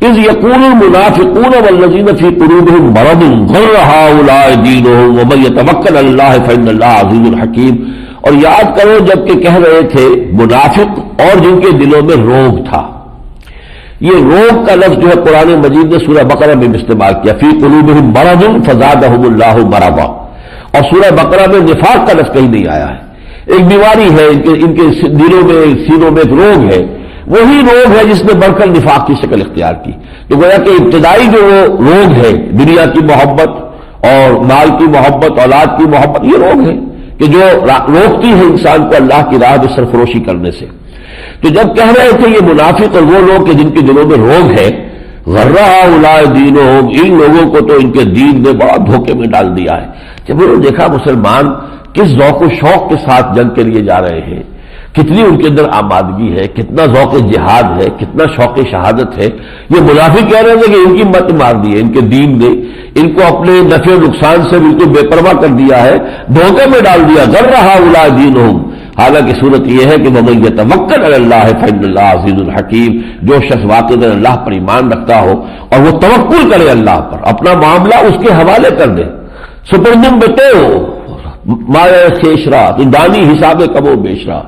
Speaker 1: اذ يقول المنافقون والذين في قلوبهم مرض غر هؤلاء دينهم ومن يتوكل على الله فإن الله عزيز حكيم، اور یاد کرو جب کہ کہہ رہے تھے منافق اور جن کے دلوں میں روگ تھا. یہ روگ کا لفظ جو ہے قرآن مجید نے سورہ بقرہ میں استعمال کیا، فی قلوبهم مرض فزادهم الله مرضا، اور سورہ بقرہ میں نفاق کا لفظ کہیں نہیں آیا ہے. ایک بیماری ہے ان کے دلوں میں، سینوں میں ایک روگ ہے، وہی روگ ہے جس نے بڑھ کر نفاق کی شکل اختیار کی. تو گویا کہ ابتدائی جو وہ روگ ہے، دنیا کی محبت اور مال کی محبت، اولاد کی محبت، یہ روگ ہے کہ جو روکتی ہے انسان کو اللہ کی راہ میں سرفروشی کرنے سے. تو جب کہہ رہے تھے یہ منافق اور وہ لوگ کہ جن کے دلوں میں روگ ہے، غر هؤلاء دینہم، ان لوگوں کو تو ان کے دین نے بڑا دھوکے میں ڈال دیا ہے. جب انہوں نے دیکھا مسلمان کس ذوق و شوق کے ساتھ جنگ کے لیے جا رہے ہیں، کتنی ان کے اندر آمادگی ہے، کتنا ذوق جہاد ہے، کتنا شوق شہادت ہے، یہ منافق کہہ رہے ہیں کہ ان کی مت مار دی ہے، ان کے دین نے ان کو اپنے نفع و نقصان سے بالکل بے پرواہ کر دیا ہے، دھوکے میں ڈال دیا. غر هؤلاء دینہم، حالانکہ صورت یہ ہے کہ وَمَن يَتَوَکَّلْ عَلَى اللَّهِ فَإِنَّ اللَّهَ عَزِیزٌ حَکِیم، جو شخص واقعی اللہ پر ایمان رکھتا ہو اور وہ توکل کرے اللہ پر، اپنا معاملہ اس کے حوالے کر دے، سپردم بتو مایا خیشرا تو دانی حساب کم و بیشرا،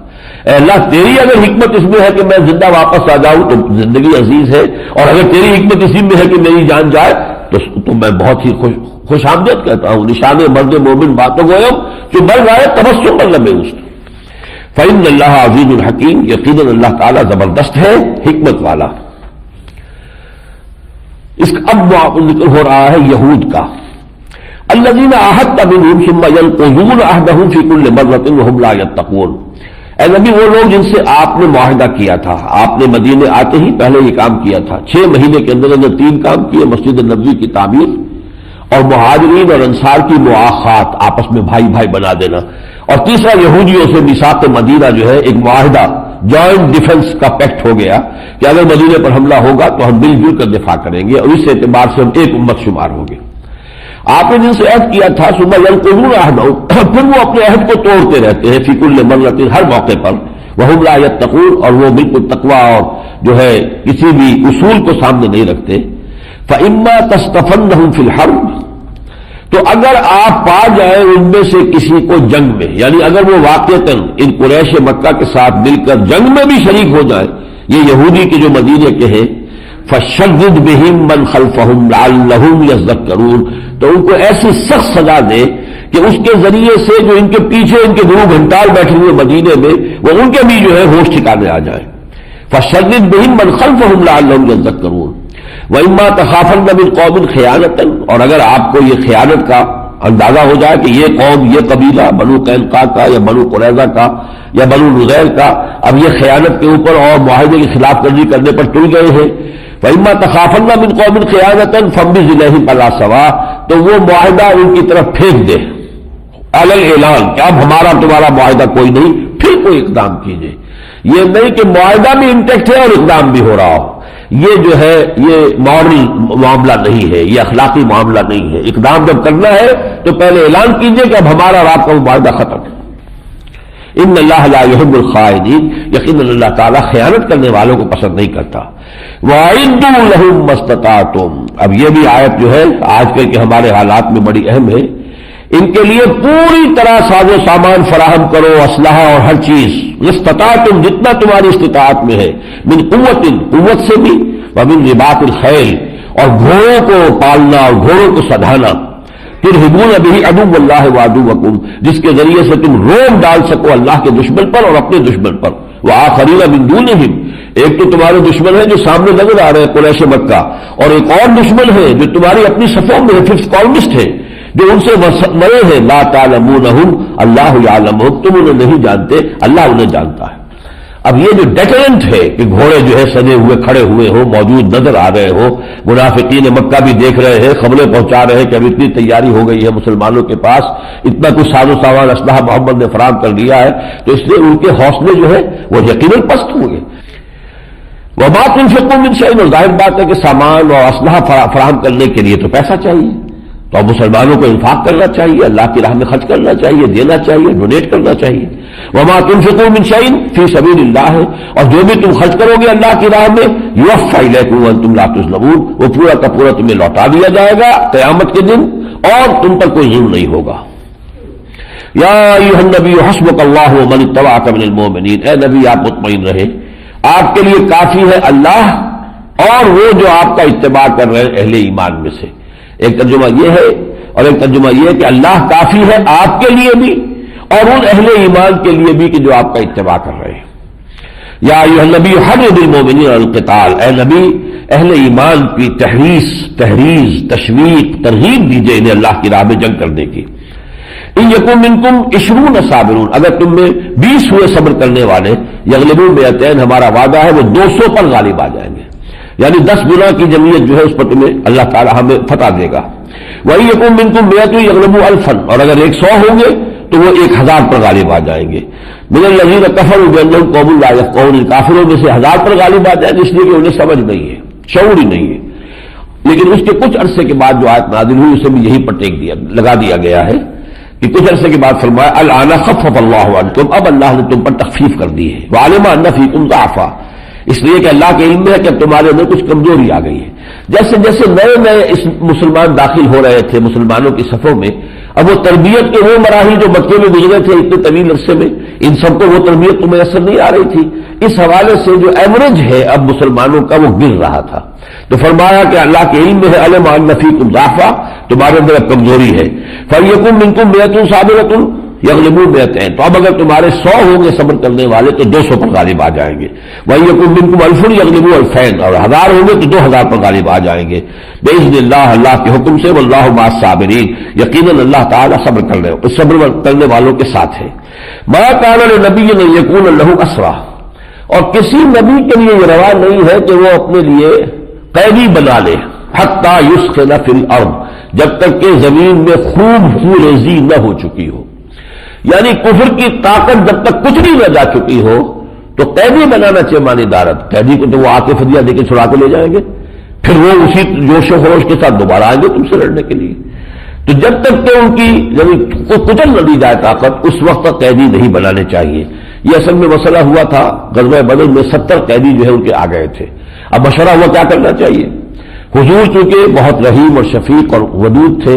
Speaker 1: اے اللہ تیری اگر حکمت اس میں ہے کہ میں زندہ واپس آ جاؤں تو زندگی عزیز ہے، اور اگر تیری حکمت اسی میں ہے کہ میری جان جائے تو میں بہت ہی خوش آمدید کہتا ہوں۔ نشان مرد مومن باتوں گویم جو مر گئے تبسم مطلب ہے اس فَإِنَّ اللَّهَ عَزِیزٌ حَکِیم، یقیناً اللہ تعالیٰ زبردست ہے، حکمت والا۔ اس کا اب ذکر ہو رہا ہے یہود کا، الذین عاہدت منہم ثم ینقضون عہدہم فی کل مرۃ وہم لا یتقون، اے نبی وہ لوگ جن سے آپ نے معاہدہ کیا تھا، آپ نے مدینے آتے ہی پہلے یہ کام کیا تھا، 6 مہینے کے اندر 3 کام کیے، مسجد نبوی کی تعمیر اور مہاجرین اور انصار کی مواخات، آپس میں بھائی بھائی بنا دینا، اور تیسرا یہودیوں سے میثاق مدینہ جو ہے ایک معاہدہ، جوائنٹ ڈیفنس کا پیکٹ ہو گیا کہ اگر مدینے پر حملہ ہوگا تو ہم مل جل کر دفاع کریں گے، اور اس اعتبار سے ہم ایک امت شمار ہوں گے۔ آپ نے جن سے عہد کیا تھا ثم ینقضون عہدہم، پھر وہ اپنے عہد کو توڑتے رہتے ہیں، فی کل مرۃ، ہر موقع پر، وہم لا یتقون، اور وہ بالکل تقویٰ اور جو ہے کسی بھی اصول کو سامنے نہیں رکھتے۔ فإما تستفنهم فی الحرب، تو اگر آپ پا جائیں ان میں سے کسی کو جنگ میں، یعنی اگر وہ واقعتاً ان قریش مکہ کے ساتھ مل کر جنگ میں بھی شریک ہو جائیں، یہ یہودی کے جو مدینے کے ہیں، فشدد بہم من خلفہم لعلہم یذکرون، تو ان کو ایسی سخت سزا دے کہ اس کے ذریعے سے جو ان کے پیچھے ان کے گرو گھنٹال بیٹھے ہوئے مدینے میں، وہ ان کے بھی جو ہے ہوش ٹھکانے آ جائیں۔ فشدد بہم من خلفہم لعلہم یذکرون وَإِمَّا تَخَافَنَّ مِنْ قَوْمٍ خِيَانَةً، اور اگر آپ کو یہ خیانت کا اندازہ ہو جائے کہ یہ قوم، یہ قبیلہ بنو قینقاع کا یا بنو قریظہ کا یا بنو نذیر کا اب یہ خیانت کے اوپر اور معاہدے کی خلاف ورزی کرنے پر تل گئے ہیں، وَإِمَّا تَخَافَنَّ مِنْ قَوْمٍ خِيَانَةً فَانبِذْ إِلَيْهِمْ عَلَىٰ سَوَاءٍ، تو وہ معاہدہ ان کی طرف پھینک دے، علی الاعلان کہ اب ہمارا تمہارا معاہدہ کوئی نہیں، پھر کوئی اقدام کیجیے۔ یہ نہیں کہ معاہدہ بھی انٹیکٹ ہے اور اقدام بھی ہو رہا ہو، یہ جو ہے یہ مورل معاملہ نہیں ہے، یہ اخلاقی معاملہ نہیں ہے۔ اقدام جب کرنا ہے تو پہلے اعلان کیجئے کہ اب ہمارا اور آپ کا معاہدہ ختم ہے۔ ان اللہ لا يحب الخائنین، یقیناً اللہ تعالیٰ خیانت کرنے والوں کو پسند نہیں کرتا۔ وَأَعِدُّوا لَهُم مَّا اسْتَطَعْتُمْ، اب یہ بھی آیت جو ہے آج کل کے ہمارے حالات میں بڑی اہم ہے، ان کے لیے پوری طرح ساز و سامان فراہم کرو، اسلحہ اور ہر چیز، استطاعتم جتنا تمہاری استطاعت میں ہے، من قوت، قوت سے بھی، ومن رباط الخیل، اور گھوڑوں کو پالنا اور گھوڑوں کو سدھانا، ترہبون بہ عدو اللہ وعدوکم، جس کے ذریعے سے تم روب ڈال سکو اللہ کے دشمن پر اور اپنے دشمن پر، وآخرین من دونہم، ایک تو تمہارے دشمن ہے جو سامنے نظر آ رہے ہیں قریش مکہ، اور ایک اور دشمن ہے جو تمہاری اپنی صفوں میں ہے، ففتھ کالمسٹ ہے، جو ان سے مرے ہیں، لا تعلمونہم اللہ یعلمہم، تم انہیں نہیں جانتے، اللہ انہیں جانتا ہے۔ اب یہ جو ڈیٹرنٹ ہے کہ گھوڑے جو ہے سجے ہوئے کھڑے ہوئے ہو، موجود نظر آ رہے ہو، منافقین مکہ بھی دیکھ رہے ہیں، خبریں پہنچا رہے ہیں کہ اب اتنی تیاری ہو گئی ہے مسلمانوں کے پاس، اتنا کچھ ساز و سامان اسلحہ محمد نے فراہم کر دیا ہے، تو اس لیے ان کے حوصلے جو ہے وہ یقیناً پست ہوں گے۔ وما تنفقوا من شیء، ظاہر بات ہے کہ سامان اور اسلحہ فراہم کرنے کے لیے تو پیسہ چاہیے، تو اب مسلمانوں کو انفاق کرنا چاہیے، اللہ کی راہ میں خرچ کرنا چاہیے، دینا چاہیے، ڈونیٹ کرنا چاہیے۔ وما تنفقوا من شیء فی سبیل اللہ، اور جو بھی تم خرچ کرو گے اللہ کی راہ میں، یوفی الیکم وانتم لا تظلمون، وہ پورا کا پورا تمہیں لوٹا دیا جائے گا قیامت کے دن، اور تم پر کوئی ظلم نہیں ہوگا۔ یا ایھا النبی حسبک اللہ ومن اتبعک من المؤمنین، اے نبی آپ مطمئن رہے، آپ کے لیے کافی ہے اللہ اور وہ جو آپ کا اتباع کر رہے ہیں اہل ایمان میں سے۔ ایک ترجمہ یہ ہے اور ایک ترجمہ یہ ہے کہ اللہ کافی ہے آپ کے لیے بھی اور ان اہل ایمان کے لیے بھی کہ جو آپ کا اتباع کر رہے ہیں۔ یا ایھا النبی حرض المؤمنین علی القتال، اے نبی اہل ایمان کی تحریض، تشویق، ترغیب دیجئے انہیں اللہ کی راہ میں جنگ کرنے کی۔ ان یکن منکم 20 صابرون، اگر تم میں 20 ہوئے صبر کرنے والے، یغلبوا مئتین، ہمارا وعدہ ہے وہ 200 پر غالب آ جائیں گے، یعنی 10 گنا کی جمعیت جو ہے اس پر تمہیں اللہ تعالی ہمیں فتح دے گا۔ وَإِن يَكُن مِّنكُم مِّائَةٌ يَغْلِبُوا أَلْفًا، اور اگر 100 ہوں گے تو وہ 1000 پر غالب آ جائیں گے۔ مِّنَ الَّذِينَ كَفَرُوا بِأَنَّهُمْ قَوْمٌ لَّا يَفْقَهُونَ، کافروں میں سے 1000 پر غالب آ جائیں گے اس لیے کہ انہیں سمجھ نہیں ہے، شعور ہی نہیں ہے۔ لیکن اس کے کچھ عرصے کے بعد جو آیت نازل ہوئی اسے بھی یہی پر لگا دیا گیا ہے کہ کچھ عرصے کے بعد فرمایا الآن خفف اللہ عنکم، اب اللہ نے تم پر تخفیف کر دی ہے، وعلم ان فیکم ضعفا، اس لیے کہ اللہ کے علم میں ہے کہ اب تمہارے اندر کچھ کمزوری آ گئی ہے۔ جیسے جیسے نئے نئے اس مسلمان داخل ہو رہے تھے مسلمانوں کی صفوں میں، اب وہ تربیت کے وہ مراحل جو مکے میں گزرے تھے اتنے طویل عرصے میں، ان سب کو وہ تربیت تو میسر نہیں آ رہی تھی، اس حوالے سے جو ایوریج ہے اب مسلمانوں کا وہ گر رہا تھا۔ تو فرمایا کہ اللہ کے علم میں ہے علم ان فیکم ضعفا، تمہارے اندر اب کمزوری ہے، فلیکن منکم مئۃ صابرۃ یغلبوا مئتین، تو اب اگر تمہارے 100 ہوں گے صبر کرنے والے تو 200 پر غالب آ جائیں گے، وَإِن مِّنكُمْ أَلْفٌ يَغْلِبُوا أَلْفَيْنِ، اور 1000 ہوں گے تو 2000 پر غالب آ جائیں گے، بِإِذْنِ اللہ، اللہ کے حکم سے، وَاللَّهُ مَعَ الصَّابِرِينَ، یقیناً اللہ تعالیٰ صبر کرنے والوں کے ساتھ ہے۔ مَا كَانَ لِنَبِيٍّ أَن يَكُونَ لَهُ أَسْرَىٰ، اور کسی نبی کے لیے یہ روا نہیں ہے کہ وہ اپنے لیے قیدی بنا لے، حَتَّىٰ يُسْخِنَ فِي الْأَرْضِ، جب تک کہ زمین میں خوب ریزی نہ ہو چکی ہو، یعنی کفر کی طاقت جب تک کچھ نہیں نہ جا چکی ہو تو قیدی بنانا چاہیے مانی دارت، قیدی کو تو وہ آ کے فدیہ دے کے چھڑا کے لے جائیں گے، پھر وہ اسی جوش و خروش کے ساتھ دوبارہ آئیں گے تم سے لڑنے کے لیے، تو جب تک کہ ان کی یعنی کچل نہ دی جائے طاقت اس وقت تک قیدی نہیں بنانے چاہیے۔ یہ اصل میں مسئلہ ہوا تھا غزوہ بدر میں، 70 قیدی جو ہے ان کے آ گئے تھے، اب مشورہ ہوا کیا کرنا چاہیے۔ حضور چونکہ بہت رحیم اور شفیق اور ودود تھے،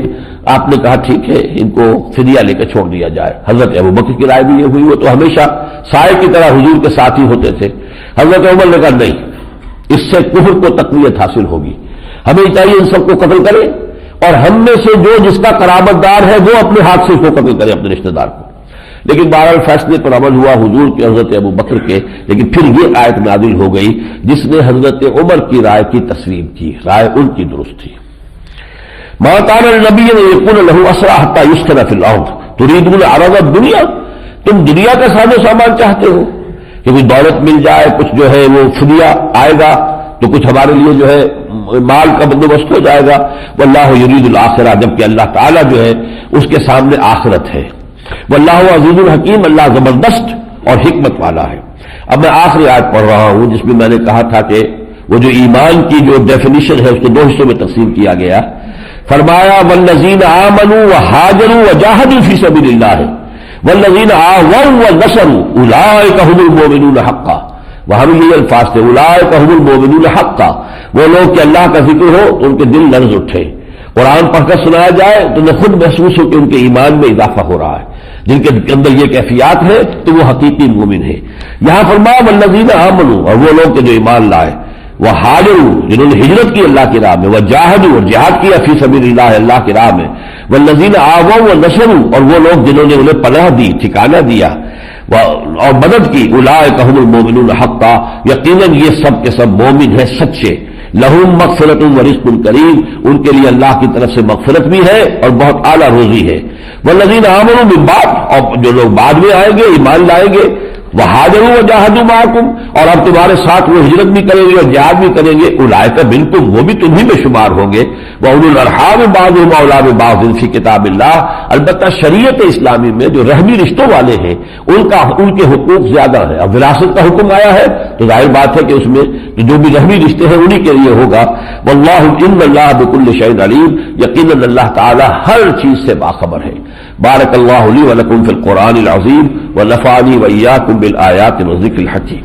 Speaker 1: آپ نے کہا ٹھیک ہے ان کو فدیہ لے کے چھوڑ دیا جائے۔ حضرت ابوبکر کی رائے بھی یہ ہوئی، وہ تو ہمیشہ سائے کی طرح حضور کے ساتھ ہی ہوتے تھے۔ حضرت عمر نے کہا نہیں، اس سے کفر کو تقویت حاصل ہوگی، ہمیں چاہیے ان سب کو قتل کرے، اور ہم میں سے جو جس کا قرابت دار ہے وہ اپنے ہاتھ سے اس کو قتل کرے، اپنے رشتہ دار کو۔ لیکن بہرحال فیصلے پر عمل ہوا حضور کے، حضرت ابوبکر کے، لیکن پھر یہ آیت نازل ہو گئی جس نے حضرت عمر کی رائے کی تصویب کی، رائے ان کی درست تھی۔ ما كان لنبي ان يكون له اسرى حتى يسكن في الارض تريدون عرض الدنيا، تم دنیا کا ساز و سامان چاہتے ہو کہ کوئی دولت مل جائے، کچھ جو ہے وہ فدیہ آئے گا تو کچھ ہمارے لیے جو ہے مال کا بندوبست ہو جائے گا، واللہ یرید الاخرہ، جبکہ اللہ تعالیٰ جو ہے اس کے سامنے آخرت ہے، واللہ عزیز الحکیم، اللہ زبردست اور حکمت والا ہے۔ اب میں آخری آیت پڑھ رہا ہوں جس میں میں نے کہا تھا کہ وہ جو ایمان کی جو ڈیفینیشن ہے اس کو 2 حصوں میں تقسیم کیا گیا۔ فرمایا والذین آمنوا وہاجروا وجاہدوا فی سبیل اللہ والذین آووا ونصروا اولئک هم المؤمنون حقا، وہاں بھی یہ الفاظ تھے اولئک هم المؤمنون حقا، وہ لوگ کہ اللہ کا ذکر ہو تو ان کے دل لرز اٹھے، قرآن پڑھ کر سنایا جائے تو نہ خود محسوس ہو کہ ان کے ایمان میں اضافہ ہو رہا ہے، جن کے اندر یہ کیفیات ہے تو وہ حقیقی مومن ہے۔ یہاں فرمایا والذین آمنوا، اور وہ لوگ کہ جو ایمان لائے، وہاجروا، جنہوں نے ہجرت کی اللہ کی راہ میں، وجاہدوا، اور جہاد کیا فی سبیل اللہ، اللہ کی راہ میں، والذین آووا ونصروا، اور وہ لوگ جنہوں نے انہیں پناہ دی، ٹھکانہ دیا اور مدد کی، اولئک هم المؤمنون حقا، یقیناً یہ سب کے سب مومن ہیں سچے، لہم مغفرۃ ورزق کریم، ان کے لیے اللہ کی طرف سے مغفرت بھی ہے اور بہت اعلیٰ روزی ہے، والذین آمنوا من بعد، اور جو لوگ بعد میں آئیں گے ایمان لائیں گے، وہاجروا وجاہدوا معکم، اور اب تمہارے ساتھ وہ ہجرت بھی کریں گے اور جہاد بھی کریں گے، اولئک منکم، وہ بھی تمہیں میں شمار ہوں گے، واولو الارحام بعضهم اولی ببعض فی کتاب اللہ، البتہ شریعت اسلامی میں جو رحمی رشتوں والے ہیں ان کے حقوق زیادہ ہیں۔ اب وراثت کا حکم آیا ہے تو ظاہر بات ہے کہ اس میں جو بھی رحمی رشتے ہیں انہی کے لیے ہوگا، واللہ ان اللہ بکل شیء علیم، یقیناً اللہ تعالی ہر چیز سے باخبر ہے۔ بارک اللہ لی ولکم فی القرآن العظیم ونفعنی وإیاکم بالآیات والذکر الحکیم۔